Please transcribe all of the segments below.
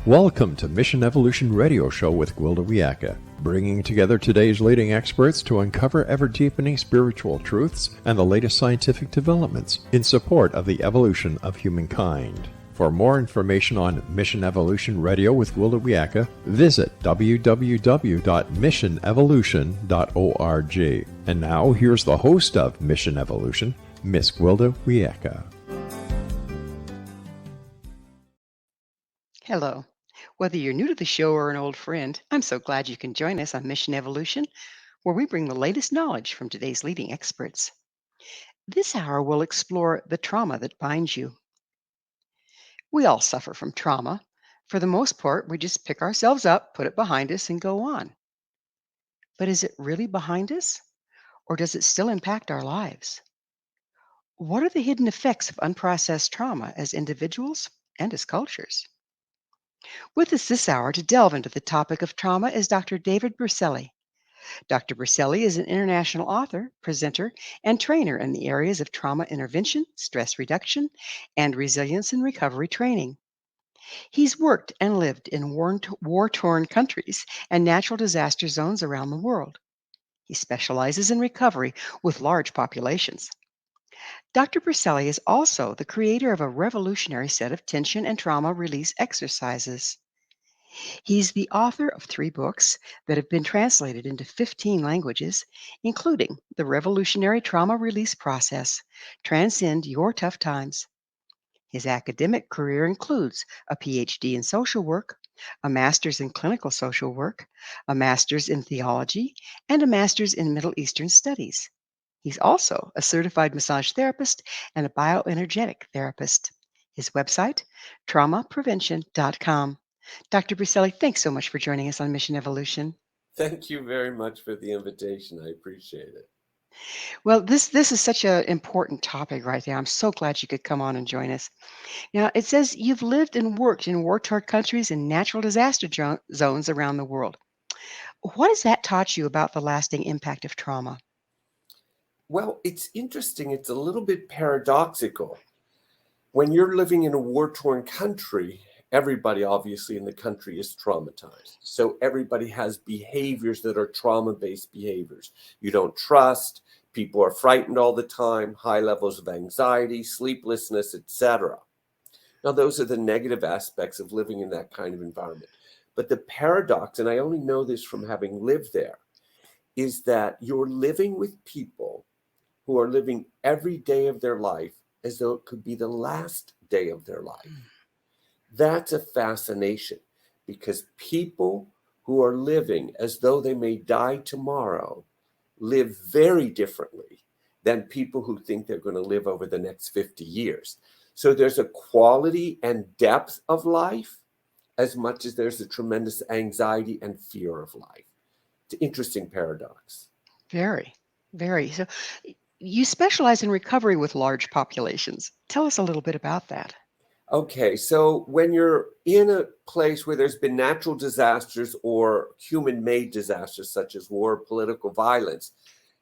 Welcome to Mission Evolution Radio Show with Gwilda Wiyaka, bringing together today's leading experts to uncover ever-deepening spiritual truths and the latest scientific developments in support of the evolution of humankind. For more information on Mission Evolution Radio with Gwilda Wiyaka, visit www.missionevolution.org. And now, here's the host of Mission Evolution, Miss Gwilda Wiyaka. Hello. Whether you're new to the show or an old friend, I'm so glad you can join us on Mission Evolution, where we bring the latest knowledge from today's leading experts. This hour will explore the trauma that binds you. We all suffer from trauma. For the most part, we just pick ourselves up, put it behind us, and go on. But is it really behind us, or does it still impact our lives? What are the hidden effects of unprocessed trauma as individuals and as cultures? With us this hour to delve into the topic of trauma is Dr. David Berceli. Dr. Berceli is an international author, presenter, and trainer in the areas of trauma intervention, stress reduction, and resilience and recovery training. He's worked and lived in war-torn countries and natural disaster zones around the world. He specializes in recovery with large populations. Dr. Berceli is also the creator of a revolutionary set of tension and trauma release exercises. He's the author of 3 books that have been translated into 15 languages, including The Revolutionary Trauma Release Process, Transcend Your Tough Times. His academic career includes a Ph.D. in social work, a master's in clinical social work, a master's in theology, and a master's in Middle Eastern studies. He's also a certified massage therapist and a bioenergetic therapist. His website, traumaprevention.com. Dr. Berceli, thanks so much for joining us on Mission Evolution. Thank you very much for the invitation. I appreciate it. Well, this is such an important topic right there. I'm so glad you could come on and join us. Now, it says you've lived and worked in war-torn countries and natural disaster zones around the world. What has that taught you about the lasting impact of trauma? Well, it's interesting. It's a little bit paradoxical. When you're living in a war-torn country, everybody obviously in the country is traumatized. So everybody has behaviors that are trauma-based behaviors. You don't trust, people are frightened all the time, high levels of anxiety, sleeplessness, etc. Now, those are the negative aspects of living in that kind of environment. But the paradox, and I only know this from having lived there, is that you're living with people who are living every day of their life as though it could be the last day of their life. That's a fascination, because people who are living as though they may die tomorrow live very differently than people who think they're going to live over the next 50 years. So there's a quality and depth of life as much as there's a tremendous anxiety and fear of life. It's an interesting paradox. Very, very. So you specialize in recovery with large populations. Tell us a little bit about that. Okay, so when you're in a place where there's been natural disasters or human-made disasters such as war or political violence,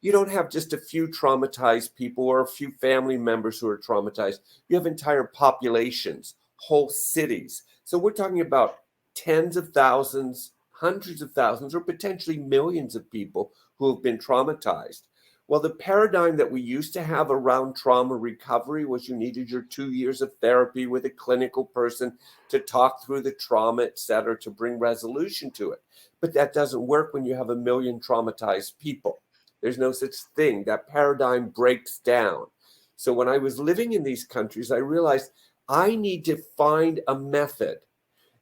you don't have just a few traumatized people or a few family members who are traumatized. You have entire populations, whole cities. So we're talking about tens of thousands, hundreds of thousands, or potentially millions of people who have been traumatized. Well, the paradigm that we used to have around trauma recovery was you needed your 2 years of therapy with a clinical person to talk through the trauma, et cetera, to bring resolution to it. But that doesn't work when you have 1 million traumatized people. There's no such thing. That paradigm breaks down. So when I was living in these countries, I realized I need to find a method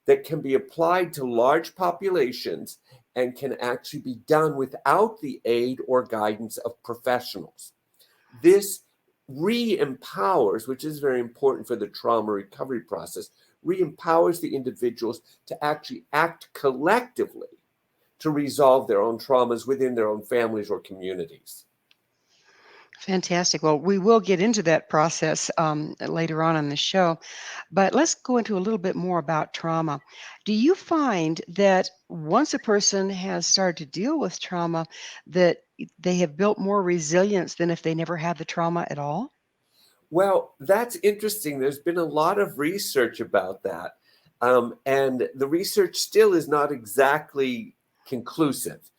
that can be applied to large populations and can actually be done without the aid or guidance of professionals. This re-empowers, which is very important for the trauma recovery process, re-empowers the individuals to actually act collectively to resolve their own traumas within their own families or communities. Fantastic. Well, we will get into that process later on the show, but let's go into a little bit more about trauma. Do you find that once a person has started to deal with trauma, that they have built more resilience than if they never had the trauma at all? Well, that's interesting. There's been a lot of research about that. And the research still is not exactly conclusive.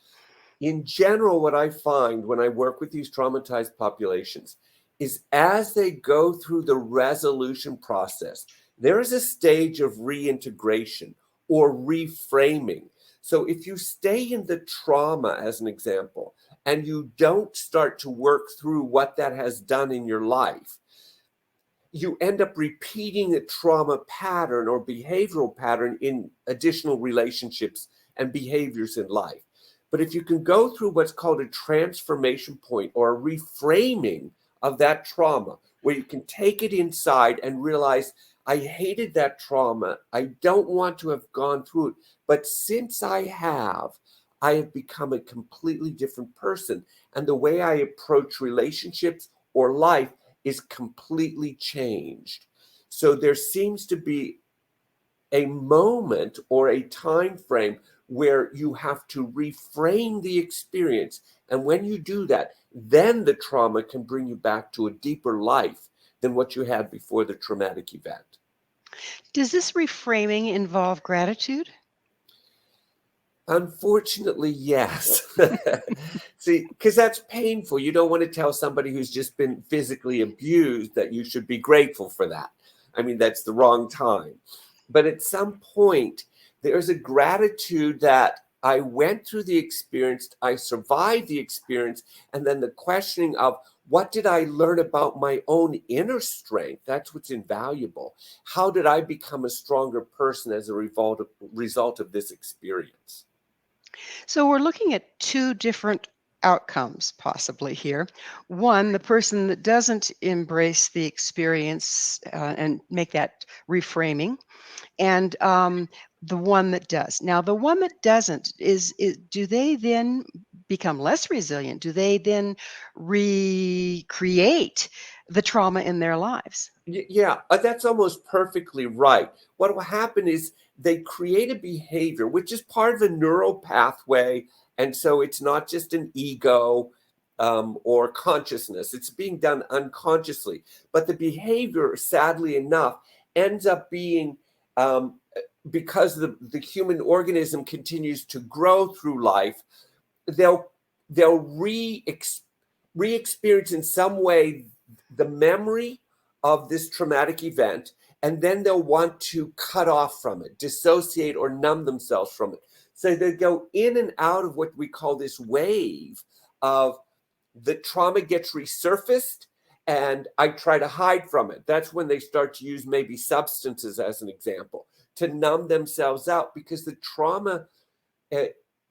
In general, what I find when I work with these traumatized populations is as they go through the resolution process, there is a stage of reintegration or reframing. So if you stay in the trauma, as an example, and you don't start to work through what that has done in your life, you end up repeating a trauma pattern or behavioral pattern in additional relationships and behaviors in life. But if you can go through what's called a transformation point or a reframing of that trauma, where you can take it inside and realize, I hated that trauma. I don't want to have gone through it. But since I have become a completely different person. And the way I approach relationships or life is completely changed. So there seems to be a moment or a time frame where you have to reframe the experience. And when you do that, then the trauma can bring you back to a deeper life than what you had before the traumatic event. Does this reframing involve gratitude? Unfortunately, yes. See, because that's painful. You don't want to tell somebody who's just been physically abused that you should be grateful for that. I mean, that's the wrong time. But at some point, there's a gratitude that I went through the experience, I survived the experience, and then the questioning of what did I learn about my own inner strength? That's what's invaluable. How did I become a stronger person as a result of this experience? So we're looking at two different outcomes possibly here. One, the person that doesn't embrace the experience and make that reframing, and the one that does. Now, the one that doesn't is do they then become less resilient? Do they then recreate the trauma in their lives? Yeah, that's almost perfectly right. What will happen is they create a behavior, which is part of a neural pathway. And so it's not just an ego or consciousness, it's being done unconsciously. But the behavior, sadly enough, ends up being because the human organism continues to grow through life, they'll re-experience in some way the memory of this traumatic event, and then they'll want to cut off from it, dissociate or numb themselves from it. So they go in and out of what we call this wave of the trauma gets resurfaced and I try to hide from it. That's when they start to use maybe substances as an example to numb themselves out, because the trauma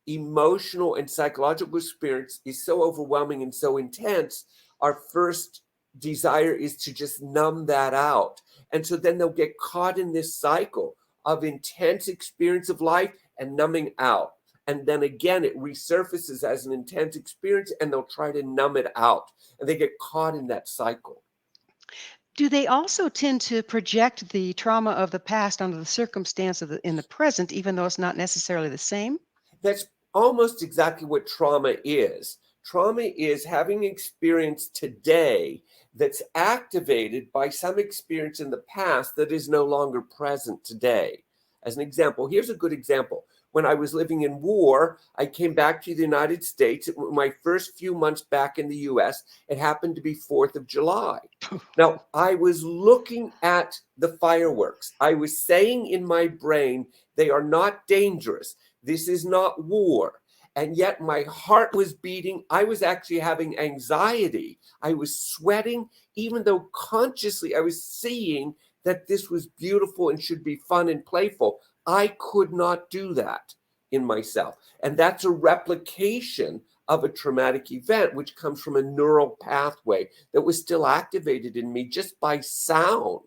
emotional and psychological experience is so overwhelming and so intense. Our first desire is to just numb that out. And so then they'll get caught in this cycle of intense experience of life and numbing out. And then again, it resurfaces as an intense experience and they'll try to numb it out. And they get caught in that cycle. Do they also tend to project the trauma of the past onto the circumstance of in the present, even though it's not necessarily the same? That's almost exactly what trauma is. Trauma is having experience today that's activated by some experience in the past that is no longer present today. As an example, here's a good example. When I was living in war, I came back to the United States. My first few months back in the US, it happened to be 4th of July. Now, I was looking at the fireworks. I was saying in my brain, they are not dangerous. This is not war. And yet my heart was beating. I was actually having anxiety. I was sweating, even though consciously I was seeing that this was beautiful and should be fun and playful. I could not do that in myself. And that's a replication of a traumatic event, which comes from a neural pathway that was still activated in me just by sound.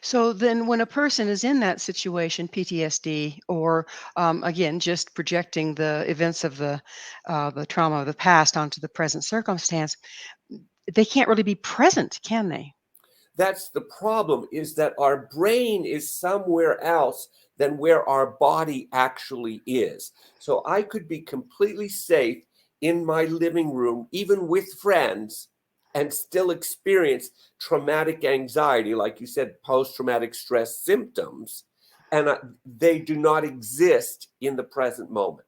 So then, when a person is in that situation, PTSD, or again, just projecting the events of the trauma of the past onto the present circumstance, they can't really be present, can they? That's the problem, is that our brain is somewhere else than where our body actually is. So I could be completely safe in my living room, even with friends, and still experience traumatic anxiety, like you said, post-traumatic stress symptoms, and they do not exist in the present moment.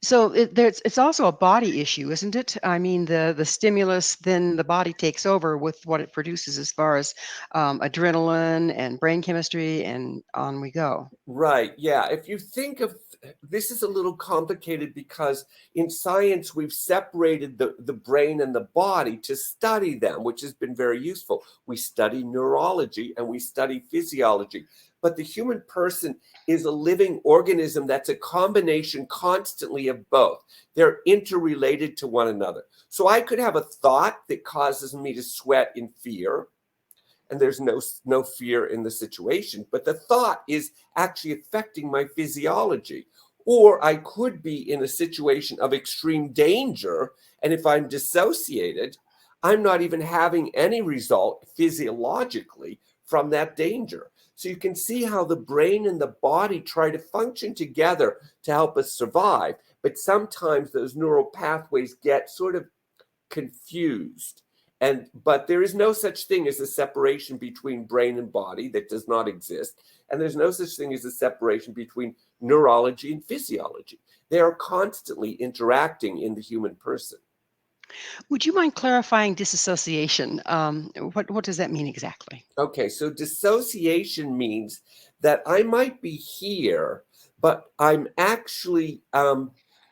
So it's also a body issue, isn't it? I mean, the stimulus, then the body takes over with what it produces as far as adrenaline and brain chemistry, and on we go. Right. Yeah. If you think of this is a little complicated because in science we've separated the brain and the body to study them, which has been very useful. We study neurology and we study physiology. But the human person is a living organism that's a combination constantly of both. They're interrelated to one another. So I could have a thought that causes me to sweat in fear, and there's no fear in the situation, but the thought is actually affecting my physiology. Or I could be in a situation of extreme danger, and if I'm dissociated, I'm not even having any result physiologically from that danger. So you can see how the brain and the body try to function together to help us survive, but sometimes those neural pathways get sort of confused. But there is no such thing as a separation between brain and body. That does not exist. And there's no such thing as a separation between neurology and physiology. They are constantly interacting in the human person. Would you mind clarifying disassociation? What does that mean exactly? Okay, so dissociation means that I might be here, but I'm actually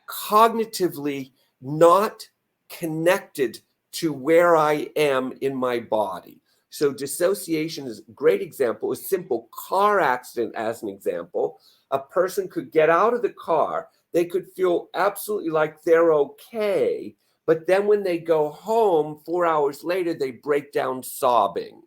cognitively not connected to where I am in my body. So dissociation is a great example. A simple car accident, as an example, a person could get out of the car, they could feel absolutely like they're okay, but then when they go home 4 hours later, they break down sobbing.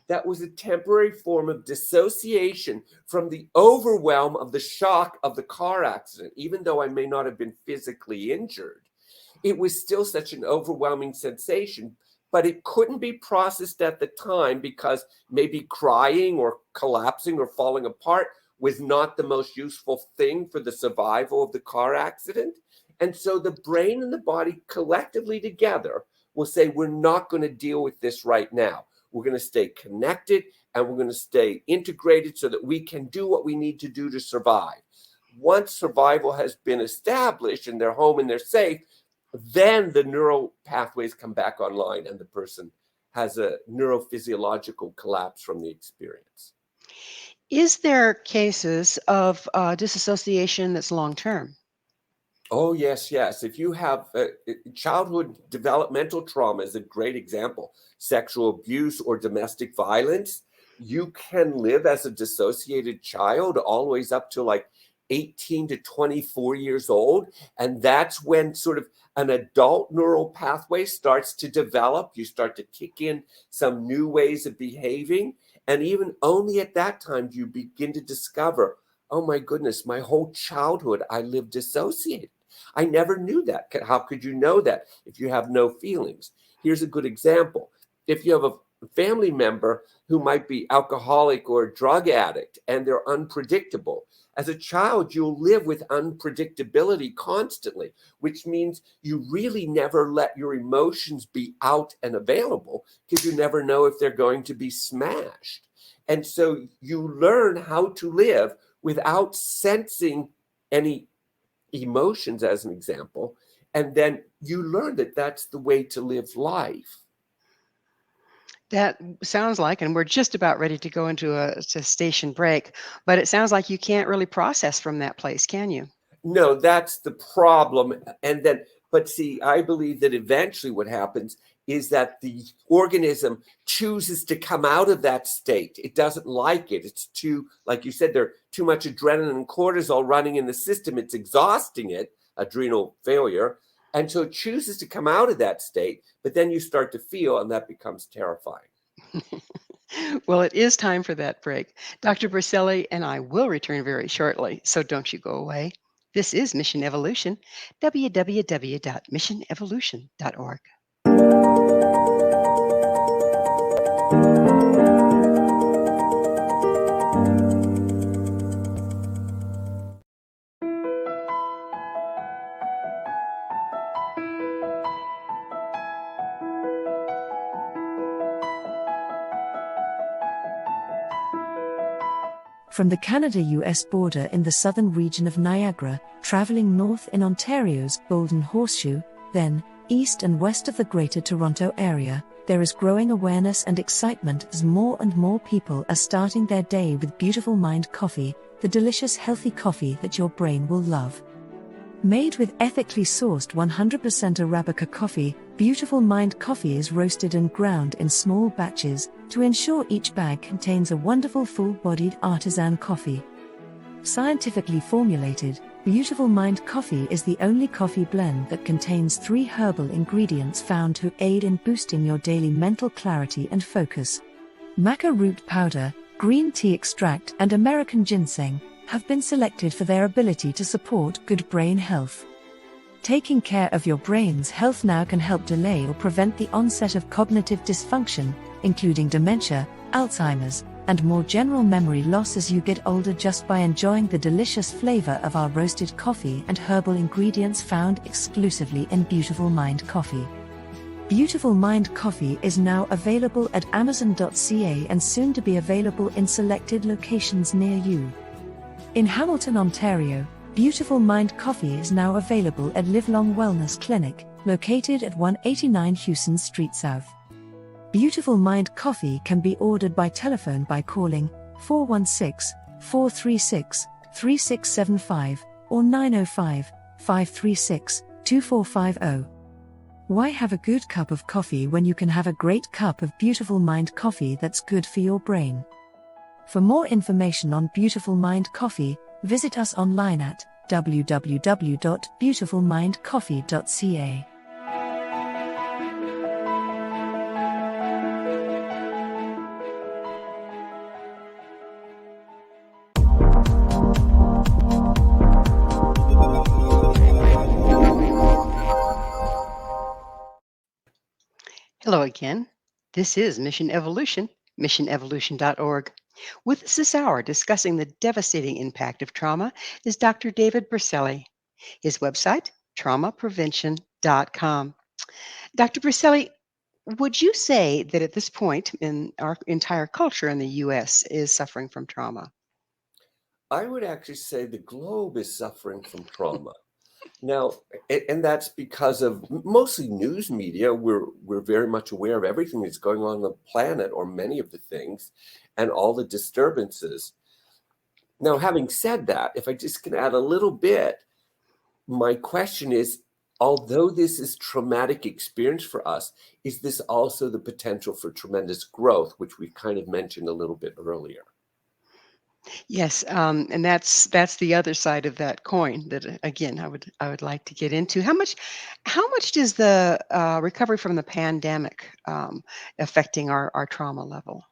That was a temporary form of dissociation from the overwhelm of the shock of the car accident. Even though I may not have been physically injured, it was still such an overwhelming sensation, but it couldn't be processed at the time because maybe crying or collapsing or falling apart was not the most useful thing for the survival of the car accident. And so the brain and the body collectively together will say, we're not going to deal with this right now. We're going to stay connected and we're going to stay integrated so that we can do what we need to do to survive. Once survival has been established and they're home and they're safe, then the neural pathways come back online and the person has a neurophysiological collapse from the experience. Is there cases of disassociation that's long term? Oh, yes, yes. If you have childhood developmental trauma is a great example, sexual abuse or domestic violence, you can live as a dissociated child all the way up to like 18 to 24 years old. And that's when sort of an adult neural pathway starts to develop. You start to kick in some new ways of behaving. And even only at that time do you begin to discover, oh my goodness, my whole childhood I lived dissociated. I never knew that. How could you know that if you have no feelings? Here's a good example. If you have a family member who might be alcoholic or a drug addict and they're unpredictable, as a child, you'll live with unpredictability constantly, which means you really never let your emotions be out and available because you never know if they're going to be smashed. And so you learn how to live without sensing any emotions, as an example, and then you learn that that's the way to live life. That sounds like, and we're just about ready to go into a station break, but it sounds like you can't really process from that place, can you? No, that's the problem. And then, but see, I believe that eventually what happens is that the organism chooses to come out of that state. It doesn't like it. It's too, like you said, there's too much adrenaline and cortisol running in the system. It's exhausting it, adrenal failure. And so it chooses to come out of that state, but then you start to feel, and that becomes terrifying. Well, it is time for that break. Dr. Berceli and I will return very shortly, so don't you go away. This is Mission Evolution, www.missionevolution.org. From the Canada-US border in the southern region of Niagara, traveling north in Ontario's Golden Horseshoe, then east and west of the Greater Toronto Area, there is growing awareness and excitement as more and more people are starting their day with Beautiful Mind coffee, the delicious healthy coffee that your brain will love. Made with ethically sourced 100% Arabica coffee, Beautiful Mind coffee is roasted and ground in small batches to ensure each bag contains a wonderful full-bodied artisan coffee. Scientifically formulated, Beautiful Mind coffee is the only coffee blend that contains 3 herbal ingredients found to aid in boosting your daily mental clarity and focus. Maca root powder, green tea extract, and American ginseng have been selected for their ability to support good brain health. Taking care of your brain's health now can help delay or prevent the onset of cognitive dysfunction, including dementia, Alzheimer's, and more general memory loss as you get older just by enjoying the delicious flavor of our roasted coffee and herbal ingredients found exclusively in Beautiful Mind coffee. Beautiful Mind coffee is now available at Amazon.ca and soon to be available in selected locations near you. In Hamilton, Ontario, Beautiful Mind coffee is now available at Livelong Wellness Clinic, located at 189 Hewson Street South. Beautiful Mind coffee can be ordered by telephone by calling 416-436-3675 or 905-536-2450. Why have a good cup of coffee when you can have a great cup of Beautiful Mind coffee that's good for your brain? For more information on Beautiful Mind coffee, visit us online at www.beautifulmindcoffee.ca. Hello again. This is Mission Evolution, missionevolution.org. With us this hour discussing the devastating impact of trauma is Dr. David Berceli. His website, traumaprevention.com. Dr. Berceli, would you say that at this point in our entire culture in the U.S. is suffering from trauma? I would actually say the globe is suffering from trauma. Now, and that's because of mostly news media. We're very much aware of everything that's going on the planet, or many of the things, and all the disturbances. Now, having said that, if I just can add a little bit, my question is, although this is traumatic experience for us, is this also the potential for tremendous growth, which we kind of mentioned a little bit earlier? Yes, and that's the other side of that coin that again I would like to get into. How much does the recovery from the pandemic affecting our trauma level?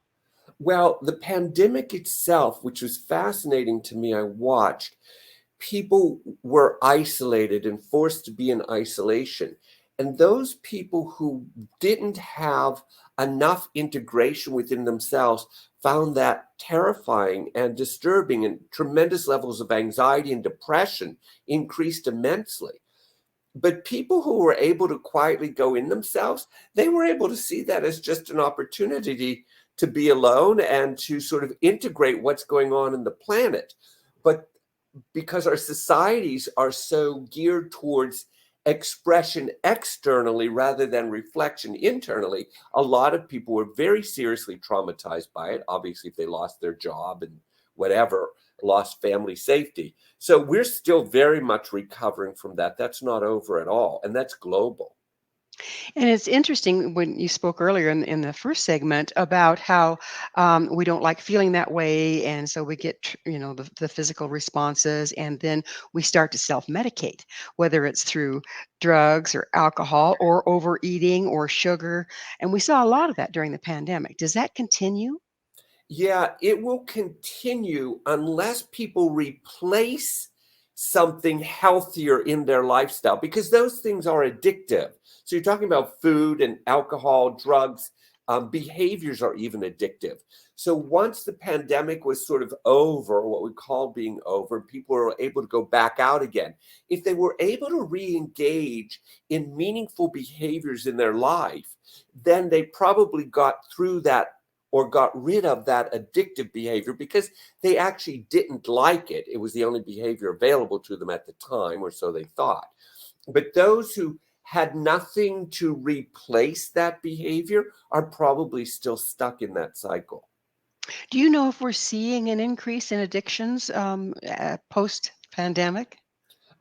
Well, the pandemic itself, which was fascinating to me, I watched, people were isolated and forced to be in isolation. And those people who didn't have enough integration within themselves found that terrifying and disturbing, and tremendous levels of anxiety and depression increased immensely. But people who were able to quietly go in themselves, they were able to see that as just an opportunity to be alone and to sort of integrate what's going on in the planet. But because our societies are so geared towards expression externally rather than reflection internally, a lot of people were very seriously traumatized by it. Obviously, if they lost their job and whatever, lost family safety. So we're still very much recovering from that. That's not over at all. And that's global. And it's interesting when you spoke earlier in the first segment about how we don't like feeling that way, and so we get the physical responses, and then we start to self-medicate, whether it's through drugs or alcohol or overeating or sugar, and we saw a lot of that during the pandemic. Does that continue? Yeah, it will continue unless people replace something healthier in their lifestyle, because those things are addictive. So you're talking about food and alcohol, drugs, behaviors are even addictive. So once the pandemic was sort of over, what we call being over, people were able to go back out again. If they were able to re-engage in meaningful behaviors in their life, then they probably got through that or got rid of that addictive behavior because they actually didn't like it. It was the only behavior available to them at the time, or so they thought. But those who had nothing to replace that behavior are probably still stuck in that cycle. Do you know if we're seeing an increase in addictions post-pandemic?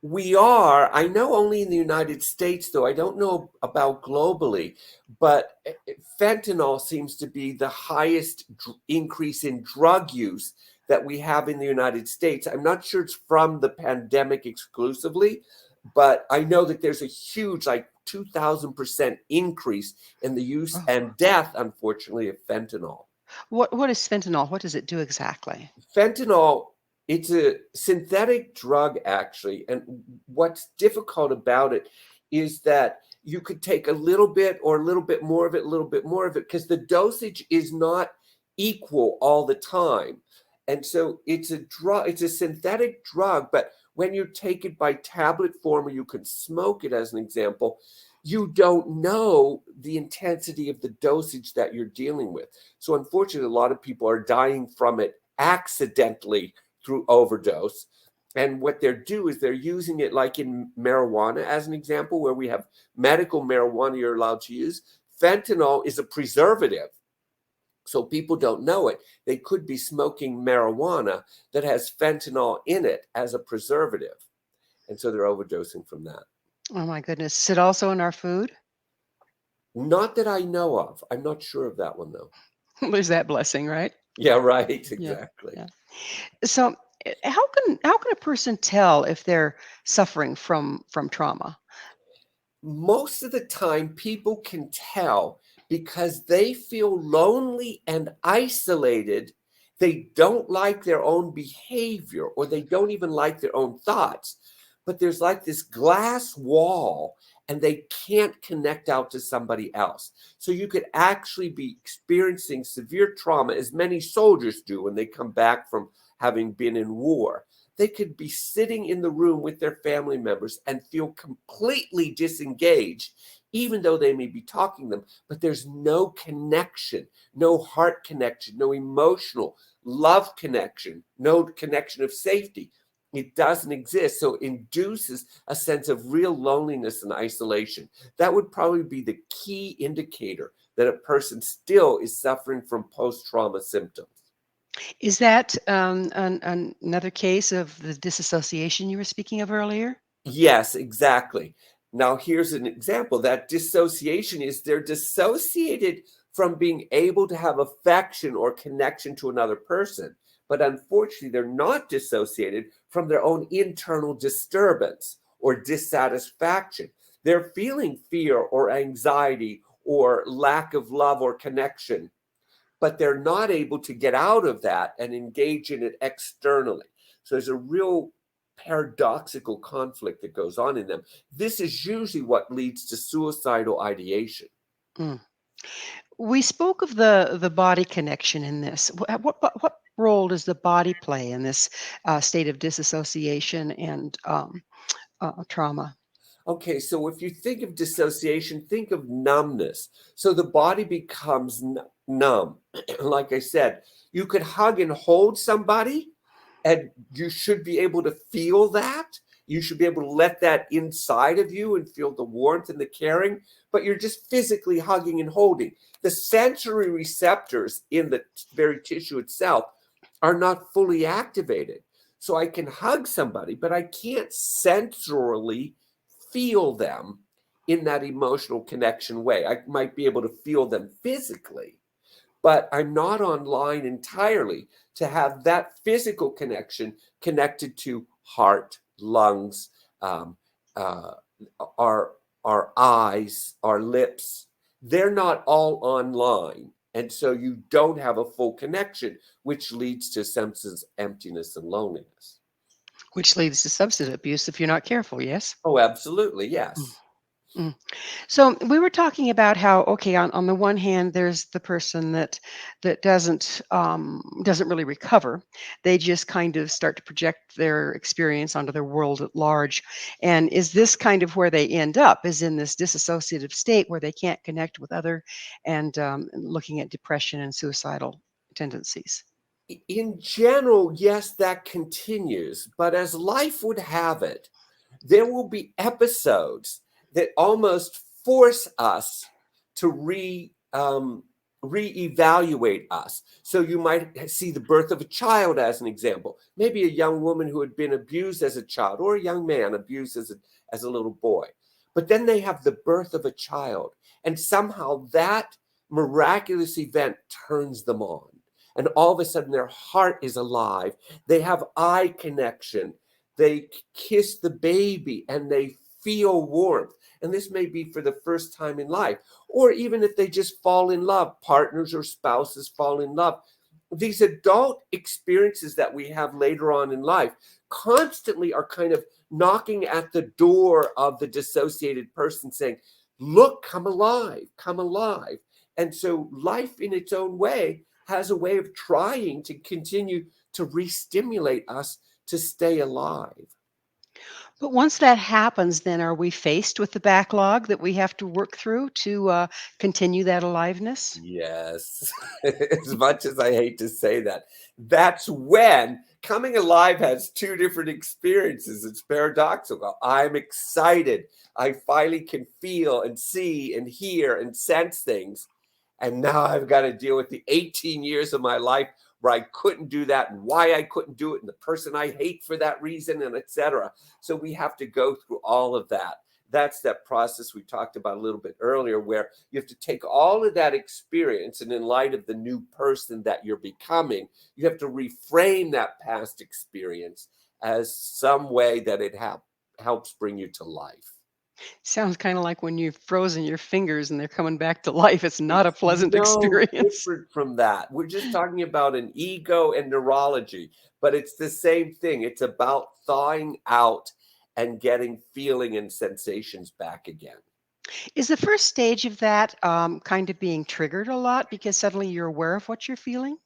We are. I know only in the United States, though. I don't know about globally, but fentanyl seems to be the highest increase in drug use that we have in the United States. I'm not sure it's from the pandemic exclusively, but I know that there's a huge, like 2,000% increase in the use Oh, and death, unfortunately, of fentanyl. what is fentanyl? What does it do exactly? Fentanyl, it's a synthetic drug, actually. And what's difficult about it is that you could take a little bit or a little bit more of it, a little bit more of it, because the dosage is not equal all the time. And so it's a drug, it's a synthetic drug, but when you take it by tablet form, or you can smoke it as an example, you don't know the intensity of the dosage that you're dealing with. So unfortunately, a lot of people are dying from it accidentally through overdose. And what they're doing is they're using it like in marijuana, as an example, where we have medical marijuana you're allowed to use. Fentanyl is a preservative. So people don't know it. They could be smoking marijuana that has fentanyl in it as a preservative. And so they're overdosing from that. Oh my goodness. Is it also in our food? Not that I know of. I'm not sure of that one, though. There's that blessing, right? Yeah, right. Yeah. Exactly. Yeah. So how can a person tell if they're suffering from trauma? Most of the time, people can tell because they feel lonely and isolated. They don't like their own behavior, or they don't even like their own thoughts. But there's like this glass wall, and they can't connect out to somebody else. So you could actually be experiencing severe trauma, as many soldiers do when they come back from having been in war. They could be sitting in the room with their family members and feel completely disengaged, even though they may be talking to them, but there's no connection, no heart connection, no emotional love connection, no connection of safety. It doesn't exist. So it induces a sense of real loneliness and isolation. That would probably be the key indicator that a person still is suffering from post-trauma symptoms. Is that another case of the disassociation you were speaking of earlier? Yes, exactly. Now, here's an example. That dissociation is they're dissociated from being able to have affection or connection to another person. But unfortunately, they're not dissociated from their own internal disturbance or dissatisfaction. They're feeling fear or anxiety or lack of love or connection, but they're not able to get out of that and engage in it externally. So there's a real paradoxical conflict that goes on in them. This is usually what leads to suicidal ideation. Mm. We spoke of the body connection in this. What role does the body play in this state of disassociation and trauma? Okay, so if you think of dissociation, think of numbness. So the body becomes numb. Like I said, you could hug and hold somebody, and you should be able to feel that. You should be able to let that inside of you and feel the warmth and the caring, but you're just physically hugging and holding. The sensory receptors in the very tissue itself are not fully activated. So I can hug somebody, but I can't sensorily feel them in that emotional connection way. I might be able to feel them physically, but I'm not online entirely to have that physical connection connected to heart, lungs, uh, our eyes, our lips. They're not all online. And so you don't have a full connection, which leads to sense of emptiness and loneliness. Which leads to substance abuse if you're not careful, yes? Oh, absolutely. Mm. Yes. Mm. So we were talking about how, okay, on the one hand, there's the person that doesn't really recover. They just kind of start to project their experience onto their world at large. And is this kind of where they end up? Is in this disassociative state where they can't connect with other, and looking at depression and suicidal tendencies. In general, yes, that continues. But as life would have it, there will be episodes that almost force us to reevaluate us. So you might see the birth of a child as an example. Maybe a young woman who had been abused as a child, or a young man abused as a little boy. But then they have the birth of a child, and somehow that miraculous event turns them on. And all of a sudden, their heart is alive. They have eye connection. They kiss the baby and they feel warmth. And this may be for the first time in life, or even if they just fall in love, partners or spouses fall in love. These adult experiences that we have later on in life constantly are kind of knocking at the door of the dissociated person saying, look, come alive, come alive. And so life in its own way has a way of trying to continue to re-stimulate us to stay alive. But once that happens, then are we faced with the backlog that we have to work through to continue that aliveness? Yes, as much as I hate to say that, that's when coming alive has two different experiences. It's paradoxical. I'm excited. I finally can feel and see and hear and sense things. And now I've got to deal with the 18 years of my life where I couldn't do that and why I couldn't do it and the person I hate for that reason and etc. So we have to go through all of that. That's that process we talked about a little bit earlier, where you have to take all of that experience and in light of the new person that you're becoming, you have to reframe that past experience as some way that it helps bring you to life. Sounds kind of like when you've frozen your fingers and they're coming back to life. It's not a It's pleasant no experience. different from that. We're just talking about an ego and neurology, but it's the same thing. It's about thawing out and getting feeling and sensations back again. Is the first stage of that kind of being triggered a lot because suddenly you're aware of what you're feeling?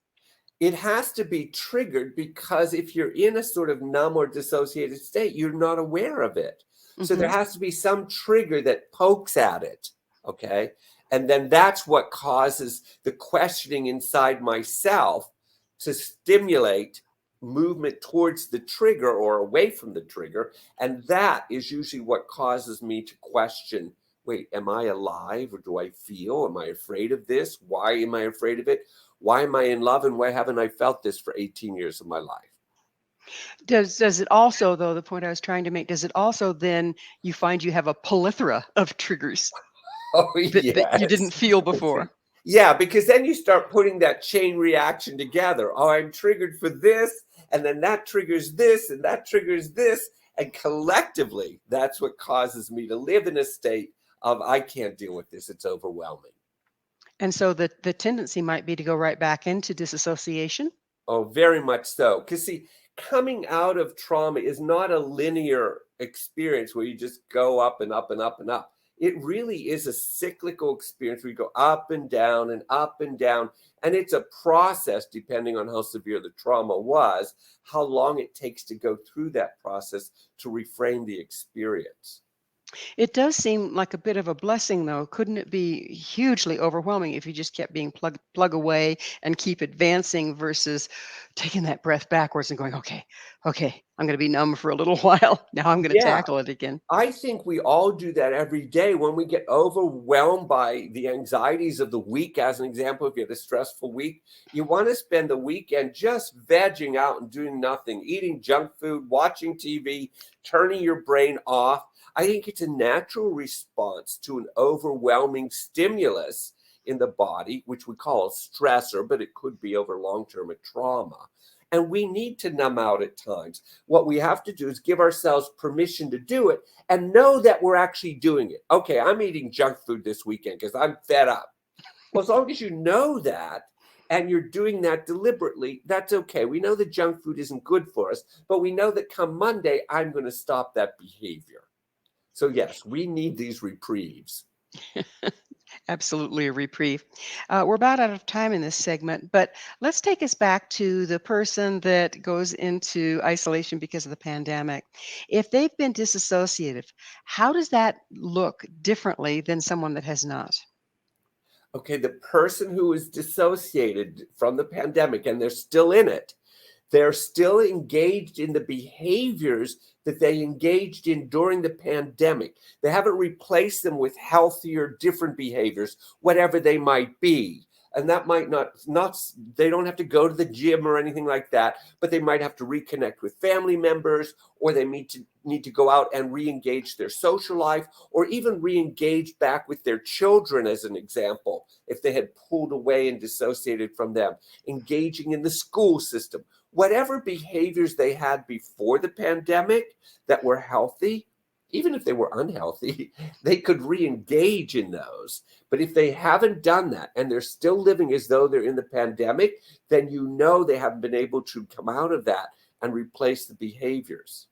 It has to be triggered because if you're in a sort of numb or dissociated state, you're not aware of it. So there Hmm. has to be some trigger that pokes at it. Okay. And then that's what causes the questioning inside myself to stimulate movement towards the trigger or away from the trigger. And that is usually what causes me to question, wait, am I alive or do I feel? Am I afraid of this? Why am I afraid of it? Why am I in love and why haven't I felt this for 18 years of my life? Does it also, though, the point I was trying to make, does it also then you find you have a plethora of triggers Oh, that you yes. didn't feel before? Yeah, because then you start putting that chain reaction together. Oh, I'm triggered for this, and then that triggers this, and that triggers this. And collectively, that's what causes me to live in a state of I can't deal with this. It's overwhelming. And so the tendency might be to go right back into disassociation. Oh, very much so. Because, see, coming out of trauma is not a linear experience where you just go up and up and up and up. It really is a cyclical experience where you go up and down and up and down. And it's a process, depending on how severe the trauma was, how long it takes to go through that process to reframe the experience. It does seem like a bit of a blessing, though. Couldn't it be hugely overwhelming if you just kept being plug away and keep advancing versus taking that breath backwards and going, okay, okay, I'm going to be numb for a little while. Now I'm going to Yeah. tackle it again. I think we all do that every day when we get overwhelmed by the anxieties of the week. As an example, if you had a stressful week, you want to spend the weekend just vegging out and doing nothing, eating junk food, watching TV, turning your brain off. I think it's a natural response to an overwhelming stimulus in the body, which we call a stressor, but it could be over long-term a trauma. And we need to numb out at times. What we have to do is give ourselves permission to do it and know that we're actually doing it. Okay, I'm eating junk food this weekend because I'm fed up. Well, as long as you know that and you're doing that deliberately, that's okay. We know that junk food isn't good for us, but we know that come Monday, I'm going to stop that behavior. So yes, we need these reprieves. Absolutely a reprieve. We're about out of time in this segment, but let's take us back to the person that goes into isolation because of the pandemic. If they've been disassociative, how does that look differently than someone that has not? Okay, the person who is dissociated from the pandemic and they're still in it, they're still engaged in the behaviors that they engaged in during the pandemic. They haven't replaced them with healthier, different behaviors, whatever they might be. And that might not, they don't have to go to the gym or anything like that, but they might have to reconnect with family members, or they need to go out and re-engage their social life, or even re-engage back with their children, as an example, if they had pulled away and dissociated from them, engaging in the school system. Whatever behaviors they had before the pandemic that were healthy, even if they were unhealthy, they could re-engage in those. But if they haven't done that and they're still living as though they're in the pandemic, then you know they haven't been able to come out of that and replace the behaviors.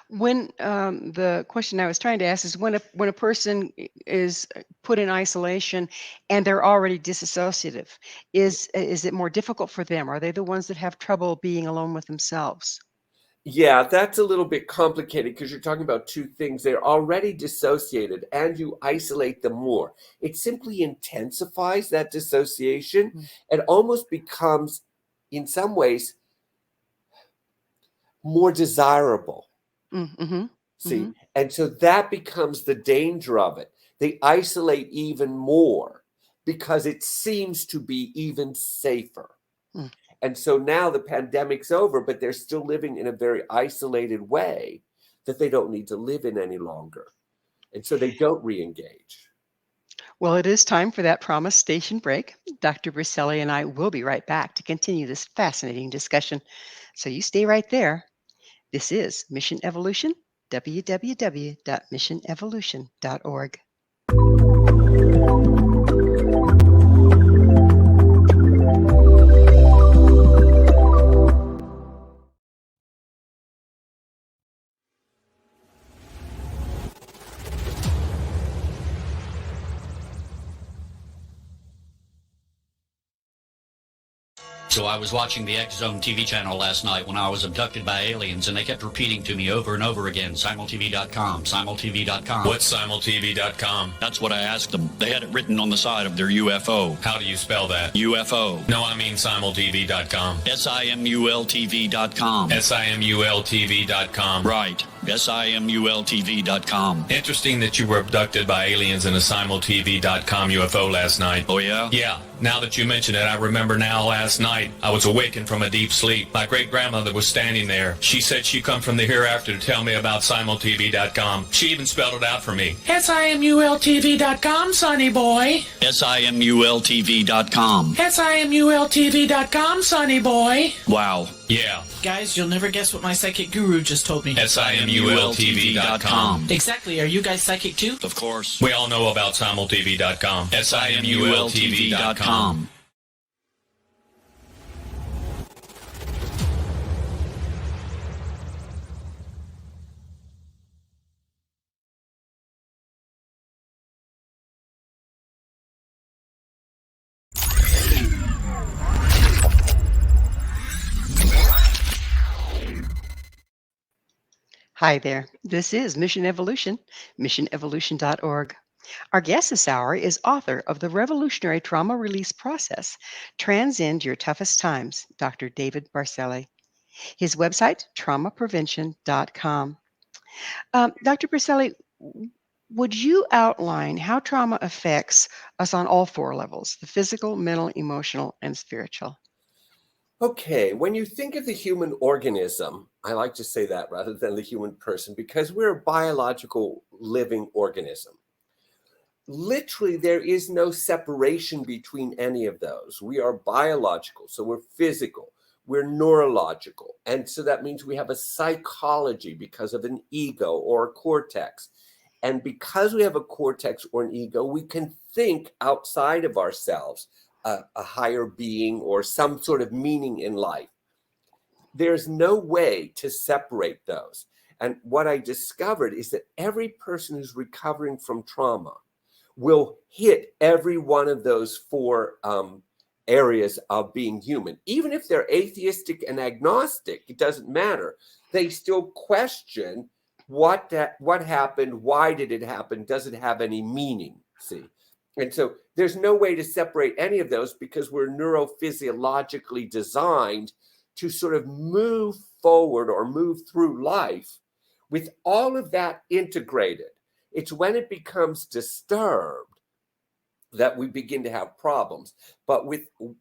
When the question I was trying to ask is when a person is put in isolation and they're already disassociative, is it more difficult for them? Are they the ones that have trouble being alone with themselves? Yeah, that's a little bit complicated because you're talking about two things. They're already dissociated and you isolate them more. It simply intensifies that dissociation Mm. and almost becomes, in some ways, more desirable. Mm-hmm. See, Mm-hmm. and so that becomes the danger of it. They isolate even more because it seems to be even safer. Mm. And so now the pandemic's over, but they're still living in a very isolated way that they don't need to live in any longer. And so they don't re-engage. Well, it is time for that promised station break. Dr. Berceli and I will be right back to continue this fascinating discussion. So you stay right there. This is Mission Evolution, www.missionevolution.org. So I was watching the X Zone TV channel last night when I was abducted by aliens, and they kept repeating to me over and over again, simultv.com, simultv.com. What's simultv.com? That's what I asked them. They had it written on the side of their UFO. How do you spell that? UFO. No, I mean simultv.com. simultv.com. simultv.com. Right. simultv.com. Interesting that you were abducted by aliens in a simultv.com UFO last night. Oh, yeah? Yeah. Now that you mention it, I remember now last night I was awakened from a deep sleep. My great-grandmother was standing there. She said she'd come from the hereafter to tell me about simultv.com. She even spelled it out for me. simultv.com, sonny boy. simultv.com. simultv.com, sonny boy. Wow. Yeah. Guys, you'll never guess what my psychic guru just told me. simultv.com. Exactly. Are you guys psychic too? Of course. We all know about simultv.com. simultv.com. Hi there. This is Mission Evolution, missionevolution.org. Our guest this hour is author of The Revolutionary Trauma Release Process, Transcend Your Toughest Times, Dr. David Berceli. His website, traumaprevention.com. Dr. Berceli, would you outline how trauma affects us on all four levels, the physical, mental, emotional, and spiritual? Okay, when you think of the human organism, I like to say that rather than the human person, because we're a biological living organism. Literally, there is no separation between any of those. We are biological, so we're physical, we're neurological. And so that means we have a psychology because of an ego or a cortex. And because we have a cortex or an ego, we can think outside of ourselves, a higher being or some sort of meaning in life. There's no way to separate those. And what I discovered is that every person who's recovering from trauma will hit every one of those four areas of being human. Even if they're atheistic and agnostic, it doesn't matter. They still question what happened, why did it happen, does it have any meaning, see? And so there's no way to separate any of those because we're neurophysiologically designed to sort of move forward or move through life with all of that integrated. It's when it becomes disturbed that we begin to have problems. But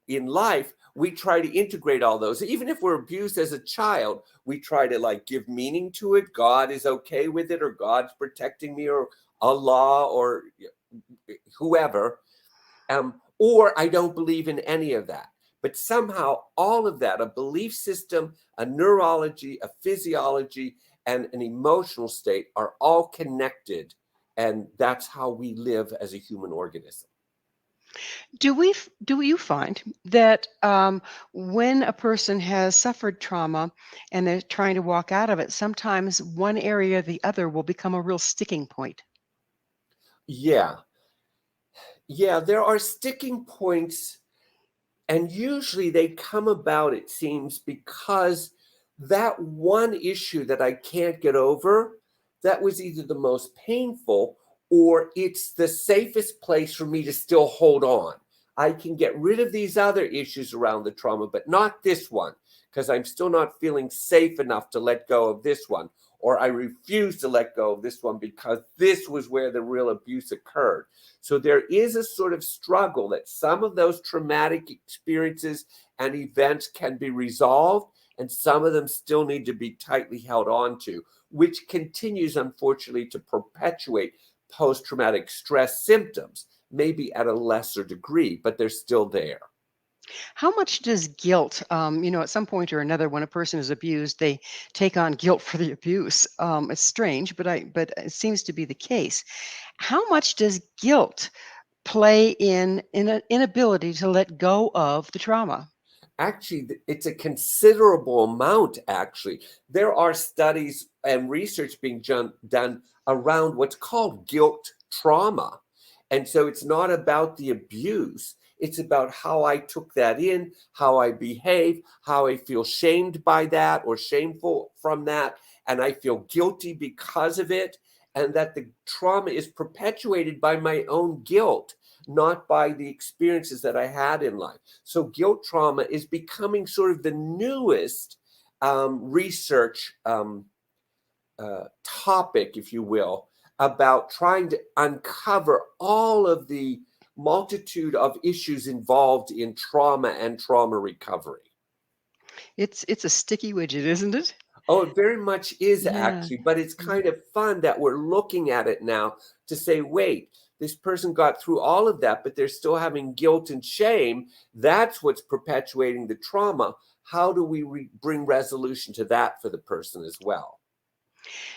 in life, we try to integrate all those. Even if we're abused as a child, we try to like give meaning to it. God is okay with it, or God's protecting me, or Allah, or whoever. Or I don't believe in any of that. But somehow all of that, a belief system, a neurology, a physiology, and an emotional state are all connected. And that's how we live as a human organism. Do you find that when a person has suffered trauma and they're trying to walk out of it, sometimes one area or the other will become a real sticking point? Yeah. Yeah, there are sticking points, and usually they come about, it seems, because that one issue that I can't get over, that was either the most painful or it's the safest place for me to still hold on. I can get rid of these other issues around the trauma, but not this one, because I'm still not feeling safe enough to let go of this one, or I refuse to let go of this one because this was where the real abuse occurred. So there is a sort of struggle that some of those traumatic experiences and events can be resolved, and some of them still need to be tightly held on to, which continues, unfortunately, to perpetuate post-traumatic stress symptoms, maybe at a lesser degree, but they're still there. How much does guilt, at some point or another, when a person is abused, they take on guilt for the abuse? It's strange, but it seems to be the case. How much does guilt play in an inability to let go of the trauma? Actually, it's a considerable amount, actually. There are studies and research being done around what's called guilt trauma. And so it's not about the abuse. It's about how I took that in, how I behave, how I feel shamed by that or shameful from that. And I feel guilty because of it. And that the trauma is perpetuated by my own guilt, not by the experiences that I had in life. So guilt trauma is becoming sort of the newest research topic, if you will, about trying to uncover all of the multitude of issues involved in trauma and trauma recovery. It's a sticky widget, isn't it? Oh, it very much is Yeah. actually, but it's kind of fun that we're looking at it now to say, wait, this person got through all of that, but they're still having guilt and shame. That's what's perpetuating the trauma. How do we bring resolution to that for the person as well?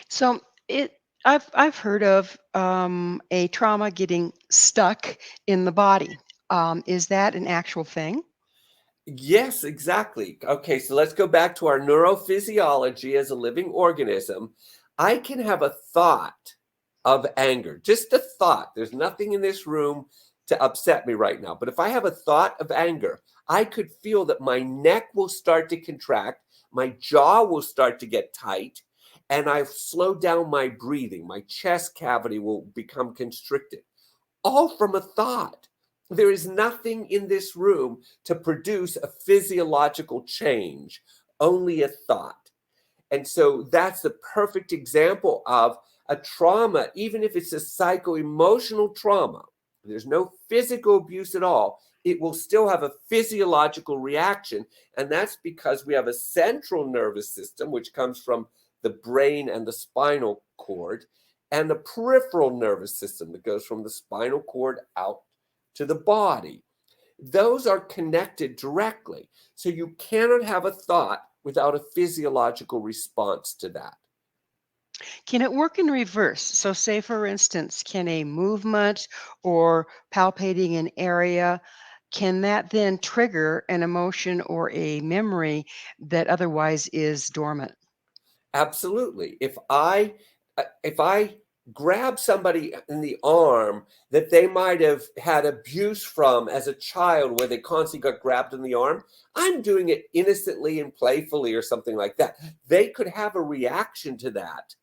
So I've heard of a trauma getting stuck in the body. Is that an actual thing? Yes, exactly. Okay, so let's go back to our neurophysiology as a living organism. I can have a thought of anger, just a thought. There's nothing in this room to upset me right now. But if I have a thought of anger, I could feel that my neck will start to contract, my jaw will start to get tight, and I've slowed down my breathing. My chest cavity will become constricted, all from a thought. There is nothing in this room to produce a physiological change, only a thought. And so that's the perfect example of a trauma, even if it's a psycho-emotional trauma. There's no physical abuse at all. It will still have a physiological reaction. And that's because we have a central nervous system, which comes from the brain and the spinal cord, and the peripheral nervous system that goes from the spinal cord out to the body. Those are connected directly. So you cannot have a thought without a physiological response to that. Can it work in reverse? So, say for instance, can a movement or palpating an area, can that then trigger an emotion or a memory that otherwise is dormant? Absolutely. If I grab somebody in the arm that they might have had abuse from as a child, where they constantly got grabbed in the arm, I'm doing it innocently and playfully or something like that. They could have a reaction to that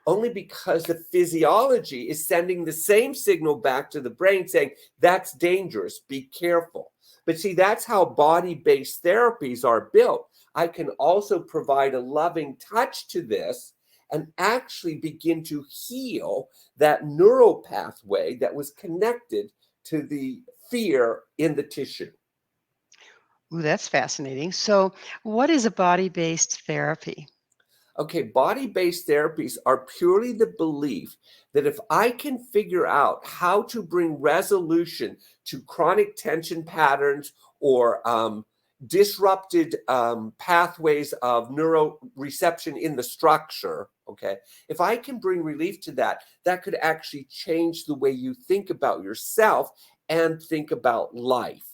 only because the physiology is sending the same signal back to the brain saying, that's dangerous, be careful. But see, that's how body-based therapies are built. I can also provide a loving touch to this and actually begin to heal that neural pathway that was connected to the fear in the tissue. Ooh, that's fascinating. So, what is a body-based therapy? Okay, body-based therapies are purely the belief that if I can figure out how to bring resolution to chronic tension patterns or disrupted pathways of neuroreception in the structure, okay, if I can bring relief to that, that could actually change the way you think about yourself and think about life.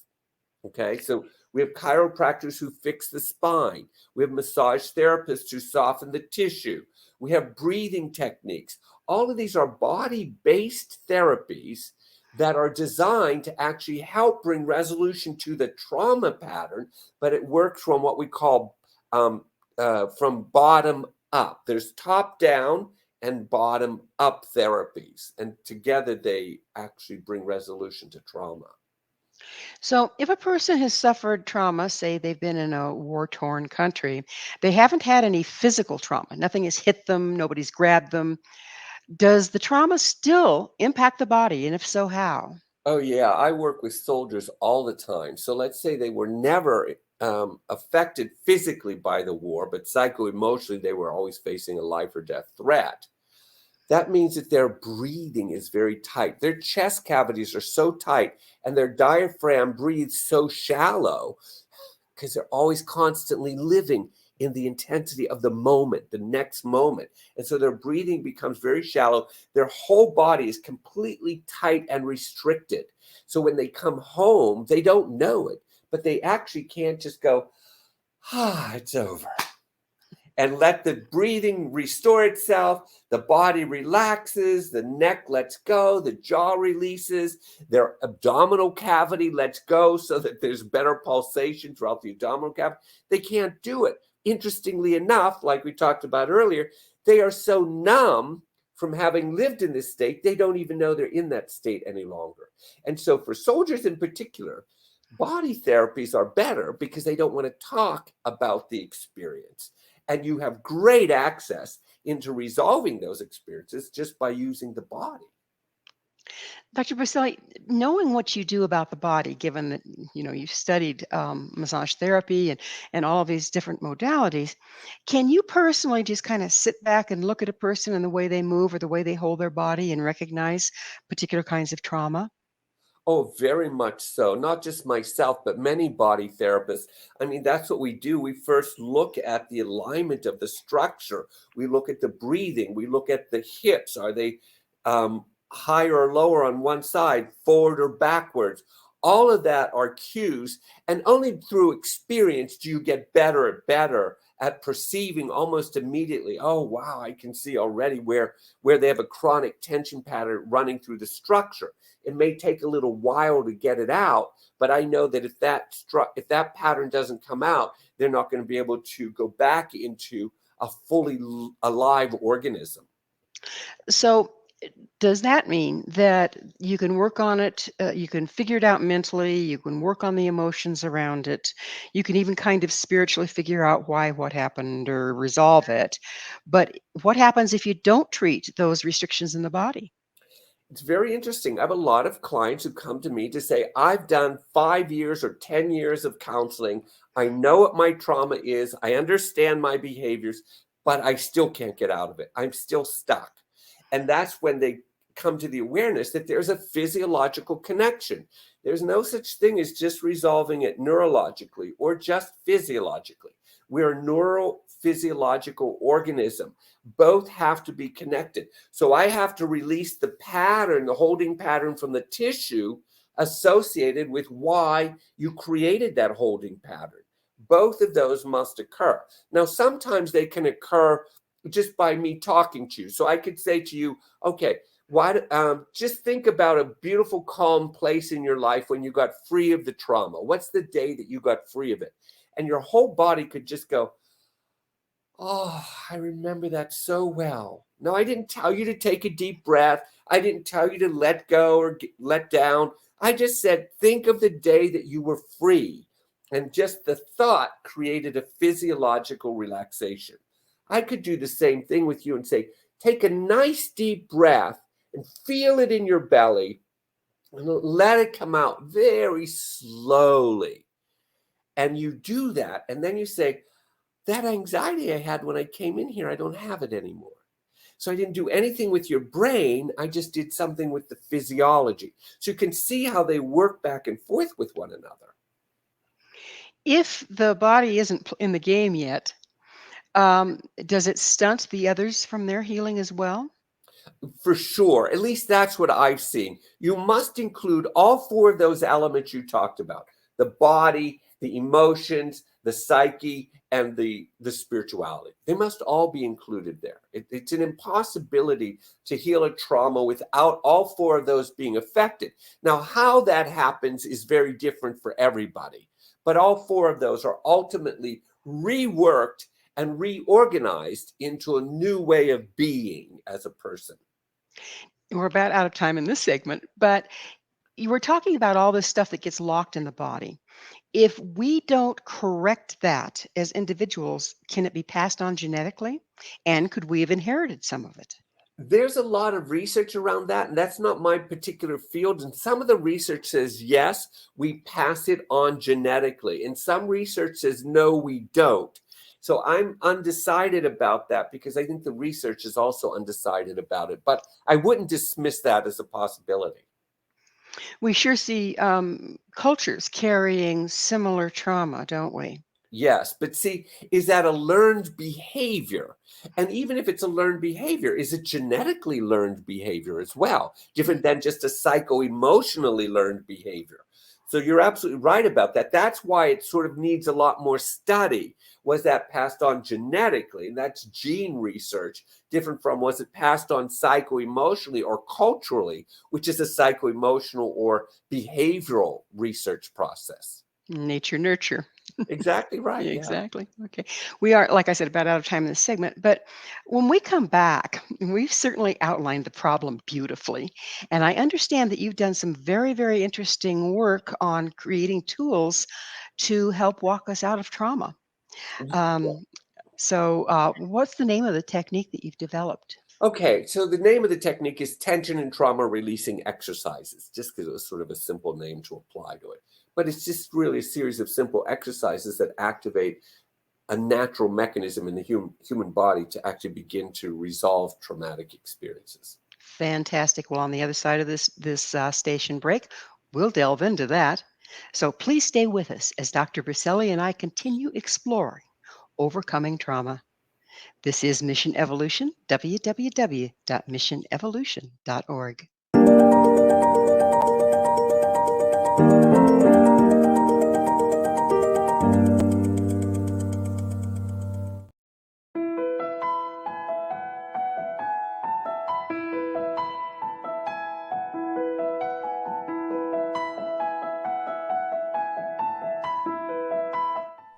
Okay, so we have chiropractors who fix the spine. We have massage therapists who soften the tissue. We have breathing techniques. All of these are body-based therapies that are designed to actually help bring resolution to the trauma pattern, but it works from what we call from bottom up. There's top down and bottom up therapies, and together they actually bring resolution to trauma. So, if a person has suffered trauma, say they've been in a war-torn country, they haven't had any physical trauma, nothing has hit them, nobody's grabbed them. Does the trauma still impact the body? And if so, how? Oh, yeah. I work with soldiers all the time. So let's say they were never affected physically by the war, but psycho-emotionally, they were always facing a life or death threat. That means that their breathing is very tight. Their chest cavities are so tight and their diaphragm breathes so shallow because they're always constantly living in the intensity of the moment, the next moment. And so their breathing becomes very shallow. Their whole body is completely tight and restricted. So when they come home, they don't know it, but they actually can't just go, it's over, and let the breathing restore itself. The body relaxes, the neck lets go, the jaw releases, their abdominal cavity lets go so that there's better pulsation throughout the abdominal cavity. They can't do it. Interestingly enough, like we talked about earlier, they are so numb from having lived in this state, they don't even know they're in that state any longer. And so for soldiers in particular, body therapies are better because they don't want to talk about the experience. And you have great access into resolving those experiences just by using the body. Dr. Berceli, knowing what you do about the body, given that you've studied massage therapy and all of these different modalities, can you personally just kind of sit back and look at a person and the way they move or the way they hold their body and recognize particular kinds of trauma? Oh, very much so. Not just myself, but many body therapists. I mean, that's what we do. We first look at the alignment of the structure. We look at the breathing. We look at the hips. Are they higher or lower on one side, forward or backwards? All of that are cues. And only through experience do you get better and better at perceiving almost immediately, oh, wow, I can see already where they have a chronic tension pattern running through the structure. It may take a little while to get it out, but I know that if that pattern doesn't come out, they're not going to be able to go back into a fully alive organism. So, does that mean that you can work on it? You can figure it out mentally. You can work on the emotions around it. You can even kind of spiritually figure out why what happened or resolve it. But what happens if you don't treat those restrictions in the body? It's very interesting. I have a lot of clients who come to me to say, I've done 5 years or 10 years of counseling. I know what my trauma is. I understand my behaviors, but I still can't get out of it. I'm still stuck. And that's when they come to the awareness that there's a physiological connection. There's no such thing as just resolving it neurologically or just physiologically. We're a neurophysiological organism. Both have to be connected. So I have to release the pattern, the holding pattern from the tissue associated with why you created that holding pattern. Both of those must occur. Now, sometimes they can occur just by me talking to you. So I could say to you, okay, just think about a beautiful, calm place in your life when you got free of the trauma. What's the day that you got free of it? And your whole body could just go, oh, I remember that so well. No, I didn't tell you to take a deep breath. I didn't tell you to let go or let down. I just said, think of the day that you were free. And just the thought created a physiological relaxation. I could do the same thing with you and say, take a nice deep breath and feel it in your belly and let it come out very slowly. And you do that. And then you say, that anxiety I had when I came in here, I don't have it anymore. So I didn't do anything with your brain. I just did something with the physiology. So you can see how they work back and forth with one another. If the body isn't in the game yet, does it stunt the others from their healing as well? For sure. At least that's what I've seen. You must include all four of those elements you talked about: the body, the emotions, the psyche, and the spirituality. They must all be included there. It's an impossibility to heal a trauma without all four of those being affected. Now, how that happens is very different for everybody, but all four of those are ultimately reworked and reorganized into a new way of being as a person. We're about out of time in this segment, but you were talking about all this stuff that gets locked in the body. If we don't correct that as individuals, can it be passed on genetically? And could we have inherited some of it? There's a lot of research around that, and that's not my particular field. And some of the research says, yes, we pass it on genetically. And some research says, no, we don't. So I'm undecided about that because I think the research is also undecided about it. But I wouldn't dismiss that as a possibility. We sure see cultures carrying similar trauma, don't we? Yes, but see, is that a learned behavior? And even if it's a learned behavior, is it genetically learned behavior as well? Different than just a psycho-emotionally learned behavior. So you're absolutely right about that. That's why it sort of needs a lot more study. Was that passed on genetically? And that's gene research, different from was it passed on psycho-emotionally or culturally, which is a psycho-emotional or behavioral research process. Nature, nurture. Exactly right. Yeah, Yeah. exactly. Okay. We are, like I said, about out of time in this segment. But when we come back, we've certainly outlined the problem beautifully. And I understand that you've done some very, very interesting work on creating tools to help walk us out of trauma. What's the name of the technique that you've developed? Okay, so the name of the technique is tension and trauma releasing exercises, just because it was sort of a simple name to apply to it. But it's just really a series of simple exercises that activate a natural mechanism in the human body to actually begin to resolve traumatic experiences. Fantastic. Well, on the other side of this station break, we'll delve into that. So please stay with us as Dr. Berceli and I continue exploring overcoming trauma. This is Mission Evolution, www.missionevolution.org.